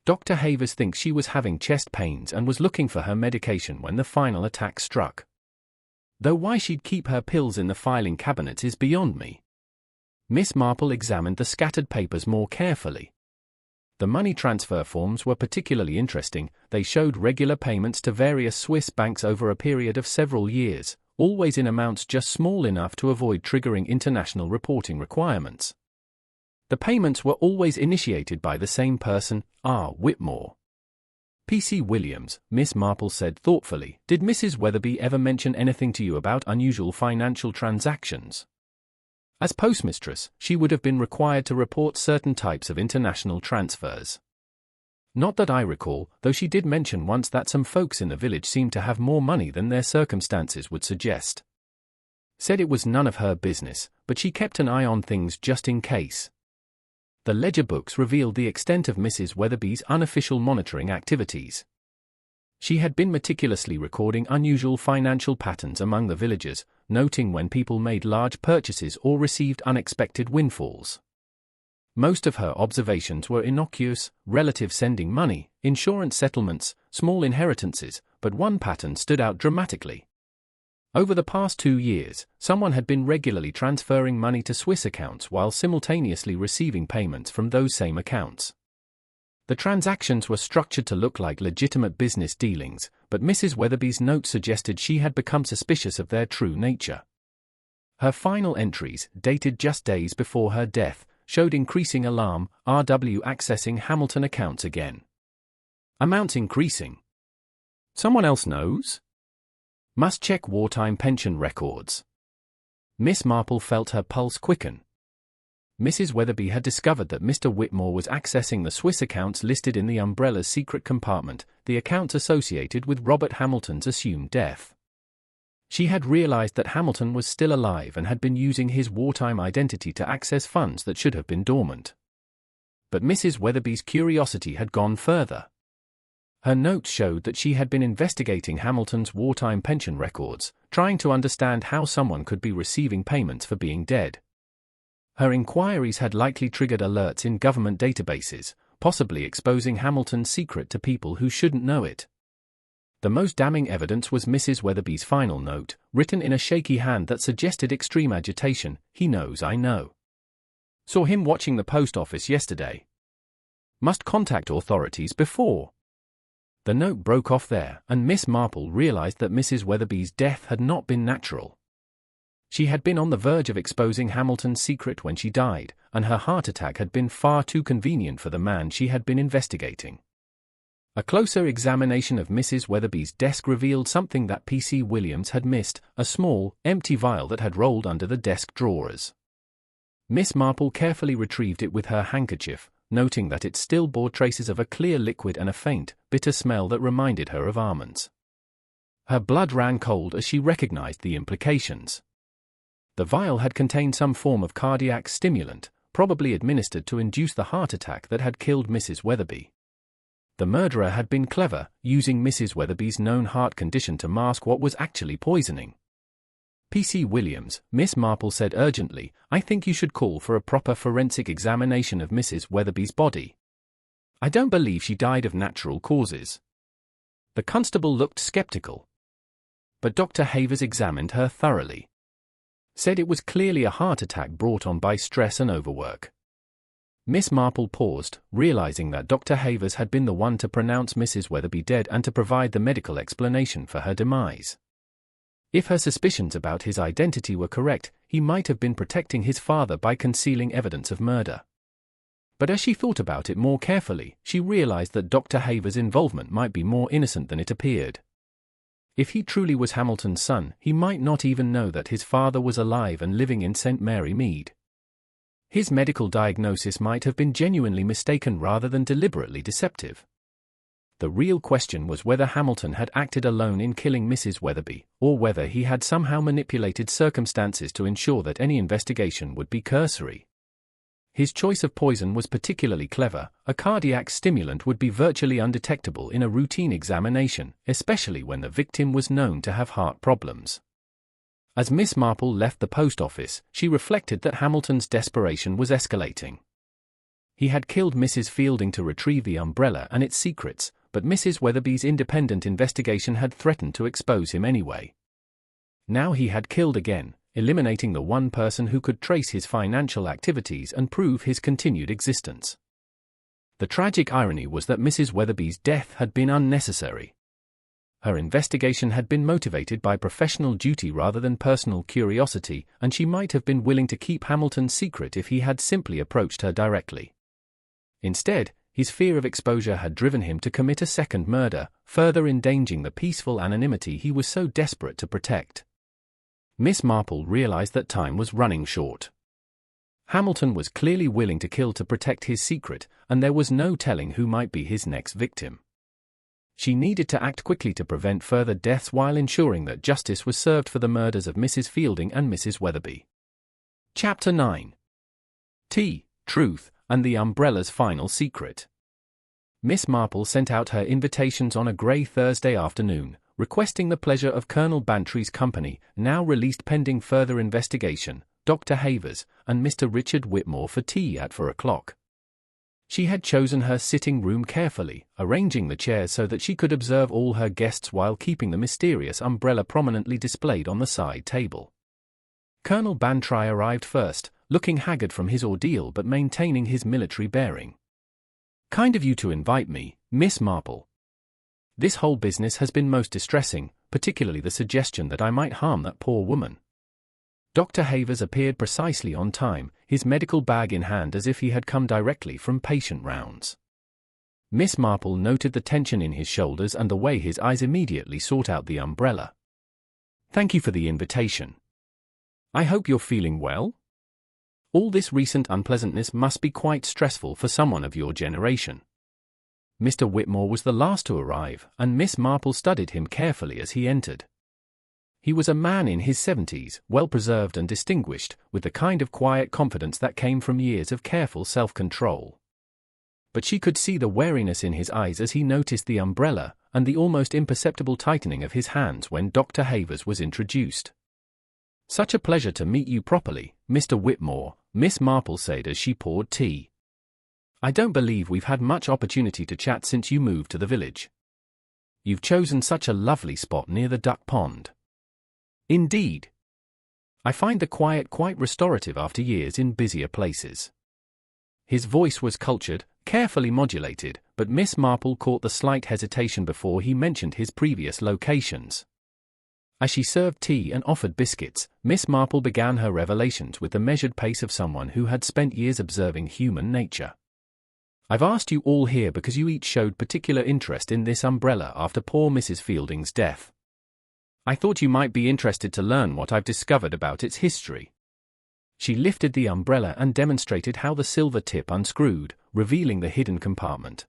Dr. Havers thinks she was having chest pains and was looking for her medication when the final attack struck. Though why she'd keep her pills in the filing cabinets is beyond me. Miss Marple examined the scattered papers more carefully. The money transfer forms were particularly interesting. They showed regular payments to various Swiss banks over a period of several years, always in amounts just small enough to avoid triggering international reporting requirements. The payments were always initiated by the same person, R. Whitmore. P.C. Williams, Miss Marple said thoughtfully, "Did Mrs. Weatherby ever mention anything to you about unusual financial transactions?" As postmistress, she would have been required to report certain types of international transfers. "Not that I recall, though she did mention once that some folks in the village seemed to have more money than their circumstances would suggest. Said it was none of her business, but she kept an eye on things just in case." The ledger books revealed the extent of Mrs. Weatherby's unofficial monitoring activities. She had been meticulously recording unusual financial patterns among the villagers, noting when people made large purchases or received unexpected windfalls. Most of her observations were innocuous: relatives sending money, insurance settlements, small inheritances, but one pattern stood out dramatically. Over the past 2 years, someone had been regularly transferring money to Swiss accounts while simultaneously receiving payments from those same accounts. The transactions were structured to look like legitimate business dealings, but Mrs. Weatherby's notes suggested she had become suspicious of their true nature. Her final entries, dated just days before her death, showed increasing alarm: RW accessing Hamilton accounts again. Amounts increasing. Someone else knows? Must check wartime pension records. Miss Marple felt her pulse quicken. Mrs. Weatherby had discovered that Mr. Whitmore was accessing the Swiss accounts listed in the umbrella's secret compartment, the accounts associated with Robert Hamilton's assumed death. She had realized that Hamilton was still alive and had been using his wartime identity to access funds that should have been dormant. But Mrs. Weatherby's curiosity had gone further. Her notes showed that she had been investigating Hamilton's wartime pension records, trying to understand how someone could be receiving payments for being dead. Her inquiries had likely triggered alerts in government databases, possibly exposing Hamilton's secret to people who shouldn't know it. The most damning evidence was Mrs. Weatherby's final note, written in a shaky hand that suggested extreme agitation. "He knows I know. Saw him watching the post office yesterday. Must contact authorities before." The note broke off there, and Miss Marple realized that Mrs. Weatherby's death had not been natural. She had been on the verge of exposing Hamilton's secret when she died, and her heart attack had been far too convenient for the man she had been investigating. A closer examination of Mrs. Weatherby's desk revealed something that P.C. Williams had missed, a small, empty vial that had rolled under the desk drawers. Miss Marple carefully retrieved it with her handkerchief, noting that it still bore traces of a clear liquid and a faint, bitter smell that reminded her of almonds. Her blood ran cold as she recognized the implications. The vial had contained some form of cardiac stimulant, probably administered to induce the heart attack that had killed Mrs. Weatherby. The murderer had been clever, using Mrs. Weatherby's known heart condition to mask what was actually poisoning. "P.C. Williams," Miss Marple said urgently, "I think you should call for a proper forensic examination of Mrs. Weatherby's body. I don't believe she died of natural causes." The constable looked skeptical. But Dr. Havers examined her thoroughly. Said it was clearly a heart attack brought on by stress and overwork. Miss Marple paused, realizing that Dr. Havers had been the one to pronounce Mrs. Weatherby dead and to provide the medical explanation for her demise. If her suspicions about his identity were correct, he might have been protecting his father by concealing evidence of murder. But as she thought about it more carefully, she realized that Dr. Havers' involvement might be more innocent than it appeared. If he truly was Hamilton's son, he might not even know that his father was alive and living in St. Mary Mead. His medical diagnosis might have been genuinely mistaken rather than deliberately deceptive. The real question was whether Hamilton had acted alone in killing Mrs. Weatherby, or whether he had somehow manipulated circumstances to ensure that any investigation would be cursory. His choice of poison was particularly clever. A cardiac stimulant would be virtually undetectable in a routine examination, especially when the victim was known to have heart problems. As Miss Marple left the post office, she reflected that Hamilton's desperation was escalating. He had killed Mrs. Fielding to retrieve the umbrella and its secrets, but Mrs. Weatherby's independent investigation had threatened to expose him anyway. Now he had killed again, eliminating the one person who could trace his financial activities and prove his continued existence. The tragic irony was that Mrs. Weatherby's death had been unnecessary. Her investigation had been motivated by professional duty rather than personal curiosity, and she might have been willing to keep Hamilton's secret if he had simply approached her directly. Instead, his fear of exposure had driven him to commit a second murder, further endangering the peaceful anonymity he was so desperate to protect. Miss Marple realized that time was running short. Hamilton was clearly willing to kill to protect his secret, and there was no telling who might be his next victim. She needed to act quickly to prevent further deaths while ensuring that justice was served for the murders of Mrs. Fielding and Mrs. Weatherby. Chapter 9. Tea, Truth, and the Umbrella's Final Secret. Miss Marple sent out her invitations on a grey Thursday afternoon, requesting the pleasure of Colonel Bantry's company, now released pending further investigation, Dr. Havers, and Mr. Richard Whitmore for tea at 4 o'clock. She had chosen her sitting room carefully, arranging the chairs so that she could observe all her guests while keeping the mysterious umbrella prominently displayed on the side table. Colonel Bantry arrived first, looking haggard from his ordeal but maintaining his military bearing. "Kind of you to invite me, Miss Marple. This whole business has been most distressing, particularly the suggestion that I might harm that poor woman." Dr. Havers appeared precisely on time, his medical bag in hand as if he had come directly from patient rounds. Miss Marple noted the tension in his shoulders and the way his eyes immediately sought out the umbrella. "Thank you for the invitation. I hope you're feeling well? All this recent unpleasantness must be quite stressful for someone of your generation." Mr. Whitmore was the last to arrive, and Miss Marple studied him carefully as he entered. He was a man in his 70s, well-preserved and distinguished, with the kind of quiet confidence that came from years of careful self-control. But she could see the wariness in his eyes as he noticed the umbrella, and the almost imperceptible tightening of his hands when Dr. Havers was introduced. "Such a pleasure to meet you properly, Mr. Whitmore," Miss Marple said as she poured tea. "I don't believe we've had much opportunity to chat since you moved to the village. You've chosen such a lovely spot near the duck pond." "Indeed. I find the quiet quite restorative after years in busier places." His voice was cultured, carefully modulated, but Miss Marple caught the slight hesitation before he mentioned his previous locations. As she served tea and offered biscuits, Miss Marple began her revelations with the measured pace of someone who had spent years observing human nature. "I've asked you all here because you each showed particular interest in this umbrella after poor Mrs. Fielding's death. I thought you might be interested to learn what I've discovered about its history." She lifted the umbrella and demonstrated how the silver tip unscrewed, revealing the hidden compartment.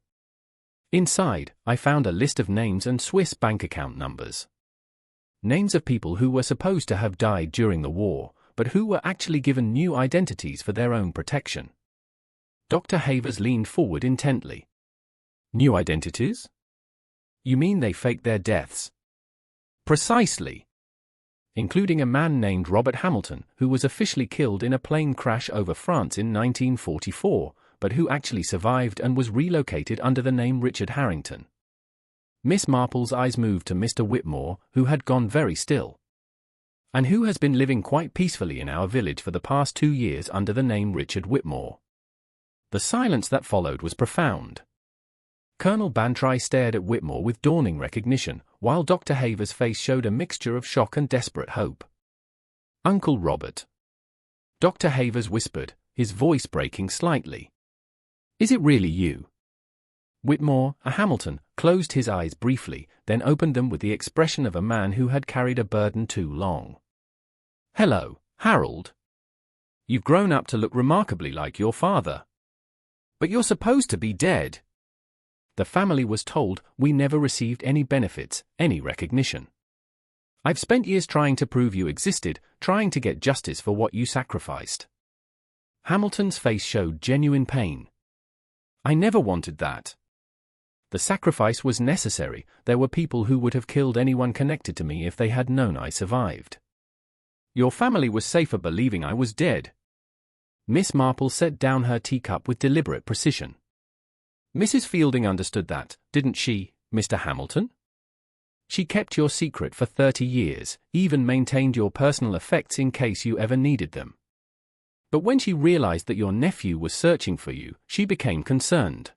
Inside, I found a list of names and Swiss bank account numbers. Names of people who were supposed to have died during the war, but who were actually given new identities for their own protection. Dr. Havers leaned forward intently. "New identities? You mean they faked their deaths?" "Precisely. Including a man named Robert Hamilton, who was officially killed in a plane crash over France in 1944, but who actually survived and was relocated under the name Richard Harrington." Miss Marple's eyes moved to Mr. Whitmore, who had gone very still. "And who has been living quite peacefully in our village for the past 2 years under the name Richard Whitmore." The silence that followed was profound. Colonel Bantry stared at Whitmore with dawning recognition, while Dr. Havers' face showed a mixture of shock and desperate hope. "Uncle Robert," Dr. Havers whispered, his voice breaking slightly. "Is it really you?" Whitmore, a Hamilton, closed his eyes briefly, then opened them with the expression of a man who had carried a burden too long. "Hello, Harold. You've grown up to look remarkably like your father. But you're supposed to be dead." The family was told, "We never received any benefits, any recognition. I've spent years trying to prove you existed, trying to get justice for what you sacrificed." Hamilton's face showed genuine pain. "I never wanted that. The sacrifice was necessary. There were people who would have killed anyone connected to me if they had known I survived. Your family was safer believing I was dead." Miss Marple set down her teacup with deliberate precision. "Mrs. Fielding understood that, didn't she, Mr. Hamilton? She kept your secret for 30 years, even maintained your personal effects in case you ever needed them. But when she realized that your nephew was searching for you, she became concerned."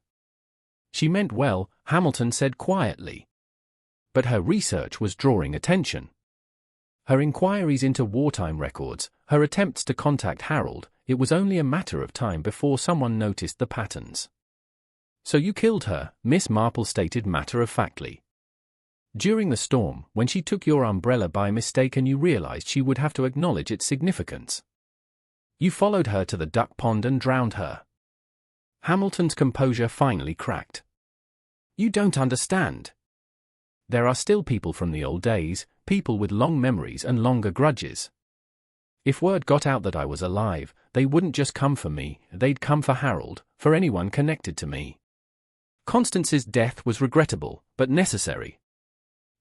"She meant well," Hamilton said quietly. "But her research was drawing attention. Her inquiries into wartime records, her attempts to contact Harold, it was only a matter of time before someone noticed the patterns." "So you killed her," Miss Marple stated matter-of-factly. "During the storm, when she took your umbrella by mistake and you realized she would have to acknowledge its significance. You followed her to the duck pond and drowned her." Hamilton's composure finally cracked. "You don't understand. There are still people from the old days, people with long memories and longer grudges. If word got out that I was alive, they wouldn't just come for me, they'd come for Harold, for anyone connected to me. Constance's death was regrettable, but necessary."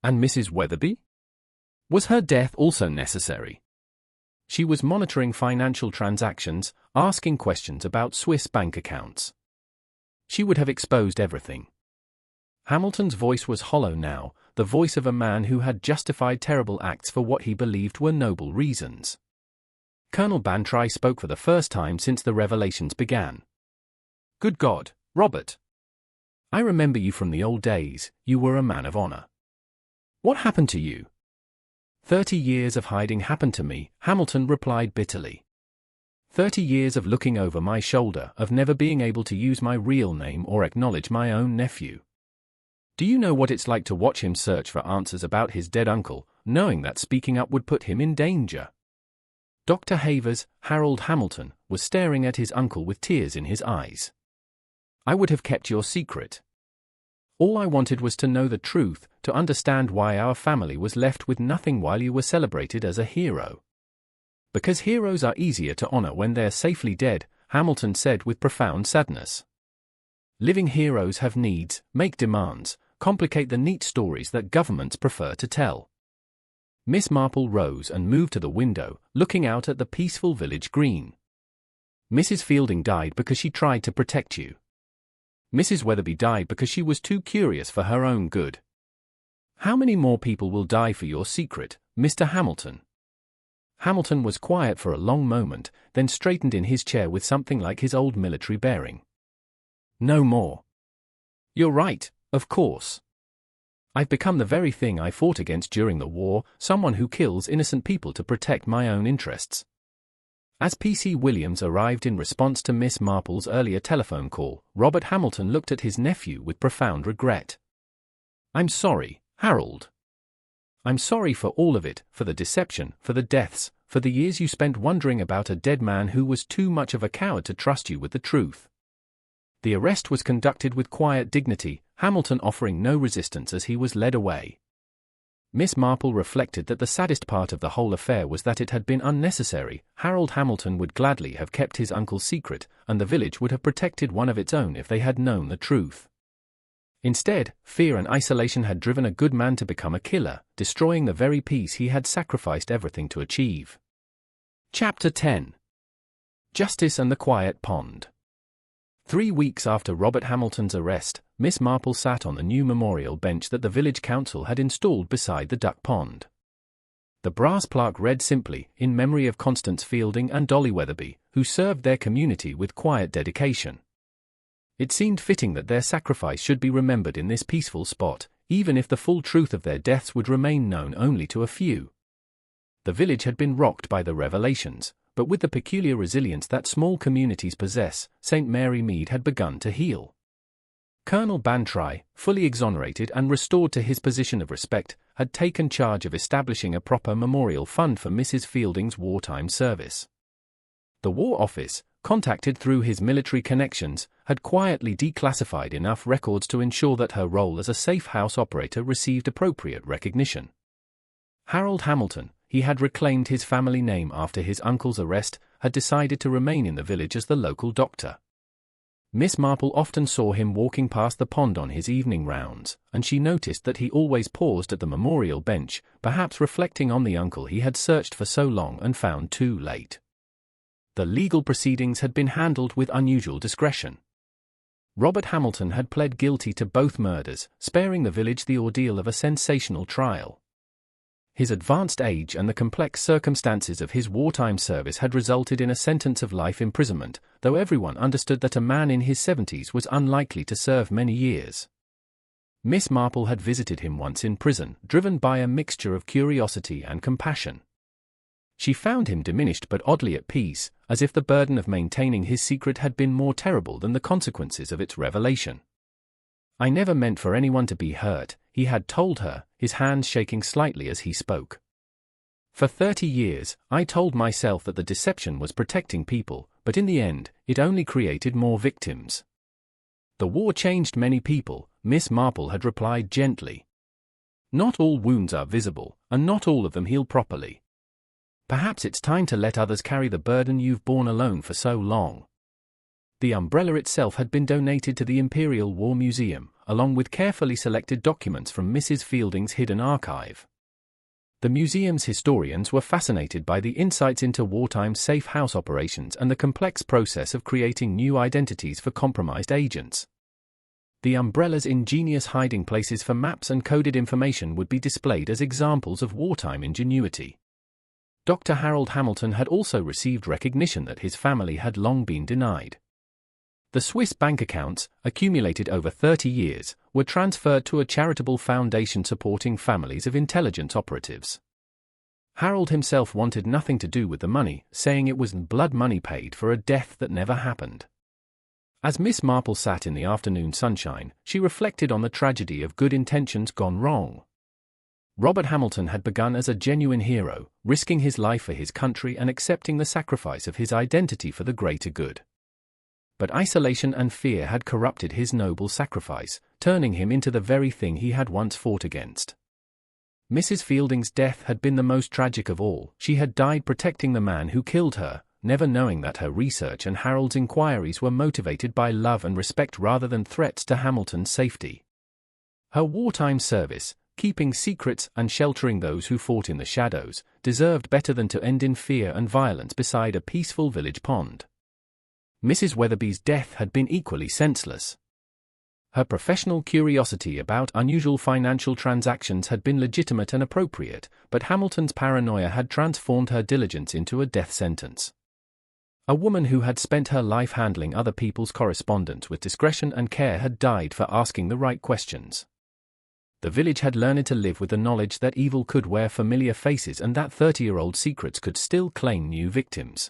"And Mrs. Weatherby? Was her death also necessary?" "She was monitoring financial transactions, asking questions about Swiss bank accounts. She would have exposed everything." Hamilton's voice was hollow now, the voice of a man who had justified terrible acts for what he believed were noble reasons. Colonel Bantry spoke for the first time since the revelations began. "Good God, Robert. I remember you from the old days, you were a man of honor. What happened to you?" 30 years of hiding happened to me," Hamilton replied bitterly. 30 years of looking over my shoulder, of never being able to use my real name or acknowledge my own nephew. Do you know what it's like to watch him search for answers about his dead uncle, knowing that speaking up would put him in danger? Dr. Havers, Harold Hamilton, was staring at his uncle with tears in his eyes. I would have kept your secret. All I wanted was to know the truth, to understand why our family was left with nothing while you were celebrated as a hero. Because heroes are easier to honor when they're safely dead, Hamilton said with profound sadness. Living heroes have needs, make demands, complicate the neat stories that governments prefer to tell. Miss Marple rose and moved to the window, looking out at the peaceful village green. Mrs. Fielding died because she tried to protect you. Mrs. Weatherby died because she was too curious for her own good. How many more people will die for your secret, Mr. Hamilton? Hamilton was quiet for a long moment, then straightened in his chair with something like his old military bearing. No more. You're right, of course. I've become the very thing I fought against during the war, someone who kills innocent people to protect my own interests. As P.C. Williams arrived in response to Miss Marple's earlier telephone call, Robert Hamilton looked at his nephew with profound regret. I'm sorry, Harold. I'm sorry for all of it, for the deception, for the deaths, for the years you spent wondering about a dead man who was too much of a coward to trust you with the truth. The arrest was conducted with quiet dignity, Hamilton offering no resistance as he was led away. Miss Marple reflected that the saddest part of the whole affair was that it had been unnecessary. Harold Hamilton would gladly have kept his uncle's secret, and the village would have protected one of its own if they had known the truth. Instead, fear and isolation had driven a good man to become a killer, destroying the very peace he had sacrificed everything to achieve. Chapter 10. Justice and the Quiet Pond. 3 weeks after Robert Hamilton's arrest, Miss Marple sat on the new memorial bench that the village council had installed beside the duck pond. The brass plaque read simply, "In memory of Constance Fielding and Dolly Weatherby, who served their community with quiet dedication." It seemed fitting that their sacrifice should be remembered in this peaceful spot, even if the full truth of their deaths would remain known only to a few. The village had been rocked by the revelations, but with the peculiar resilience that small communities possess, St. Mary Mead had begun to heal. Colonel Bantry, fully exonerated and restored to his position of respect, had taken charge of establishing a proper memorial fund for Mrs. Fielding's wartime service. The War Office, contacted through his military connections, had quietly declassified enough records to ensure that her role as a safe house operator received appropriate recognition. Harold Hamilton, he had reclaimed his family name after his uncle's arrest, had decided to remain in the village as the local doctor. Miss Marple often saw him walking past the pond on his evening rounds, and she noticed that he always paused at the memorial bench, perhaps reflecting on the uncle he had searched for so long and found too late. The legal proceedings had been handled with unusual discretion. Robert Hamilton had pled guilty to both murders, sparing the village the ordeal of a sensational trial. His advanced age and the complex circumstances of his wartime service had resulted in a sentence of life imprisonment, though everyone understood that a man in his 70s was unlikely to serve many years. Miss Marple had visited him once in prison, driven by a mixture of curiosity and compassion. She found him diminished but oddly at peace, as if the burden of maintaining his secret had been more terrible than the consequences of its revelation. "I never meant for anyone to be hurt," he had told her, his hands shaking slightly as he spoke. "For 30 years, I told myself that the deception was protecting people, but in the end, it only created more victims." "The war changed many people," Miss Marple had replied gently. "Not all wounds are visible, and not all of them heal properly. Perhaps it's time to let others carry the burden you've borne alone for so long." The umbrella itself had been donated to the Imperial War Museum, along with carefully selected documents from Mrs. Fielding's hidden archive. The museum's historians were fascinated by the insights into wartime safe house operations and the complex process of creating new identities for compromised agents. The umbrella's ingenious hiding places for maps and coded information would be displayed as examples of wartime ingenuity. Dr. Harold Hamilton had also received recognition that his family had long been denied. The Swiss bank accounts, accumulated over 30 years, were transferred to a charitable foundation supporting families of intelligence operatives. Harold himself wanted nothing to do with the money, saying it was blood money paid for a death that never happened. As Miss Marple sat in the afternoon sunshine, she reflected on the tragedy of good intentions gone wrong. Robert Hamilton had begun as a genuine hero, risking his life for his country and accepting the sacrifice of his identity for the greater good. But isolation and fear had corrupted his noble sacrifice, turning him into the very thing he had once fought against. Mrs. Fielding's death had been the most tragic of all. She had died protecting the man who killed her, never knowing that her research and Harold's inquiries were motivated by love and respect rather than threats to Hamilton's safety. Her wartime service, keeping secrets and sheltering those who fought in the shadows, deserved better than to end in fear and violence beside a peaceful village pond. Mrs. Weatherby's death had been equally senseless. Her professional curiosity about unusual financial transactions had been legitimate and appropriate, but Hamilton's paranoia had transformed her diligence into a death sentence. A woman who had spent her life handling other people's correspondence with discretion and care had died for asking the right questions. The village had learned to live with the knowledge that evil could wear familiar faces and that 30-year-old secrets could still claim new victims.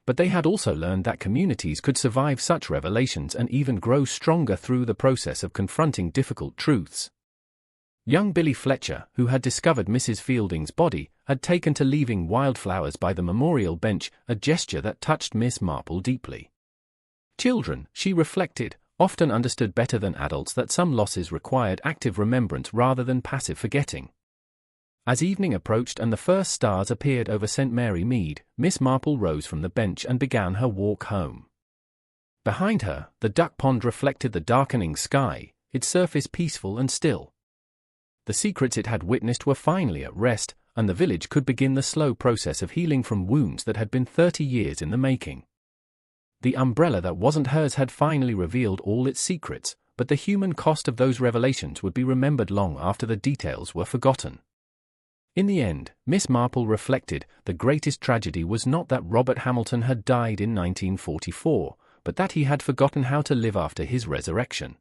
But they had also learned that communities could survive such revelations and even grow stronger through the process of confronting difficult truths. Young Billy Fletcher, who had discovered Mrs. Fielding's body, had taken to leaving wildflowers by the memorial bench, a gesture that touched Miss Marple deeply. Children, she reflected, often understood better than adults that some losses required active remembrance rather than passive forgetting. As evening approached and the first stars appeared over St. Mary Mead, Miss Marple rose from the bench and began her walk home. Behind her, the duck pond reflected the darkening sky, its surface peaceful and still. The secrets it had witnessed were finally at rest, and the village could begin the slow process of healing from wounds that had been 30 years in the making. The umbrella that wasn't hers had finally revealed all its secrets, but the human cost of those revelations would be remembered long after the details were forgotten. In the end, Miss Marple reflected, the greatest tragedy was not that Robert Hamilton had died in 1944, but that he had forgotten how to live after his resurrection.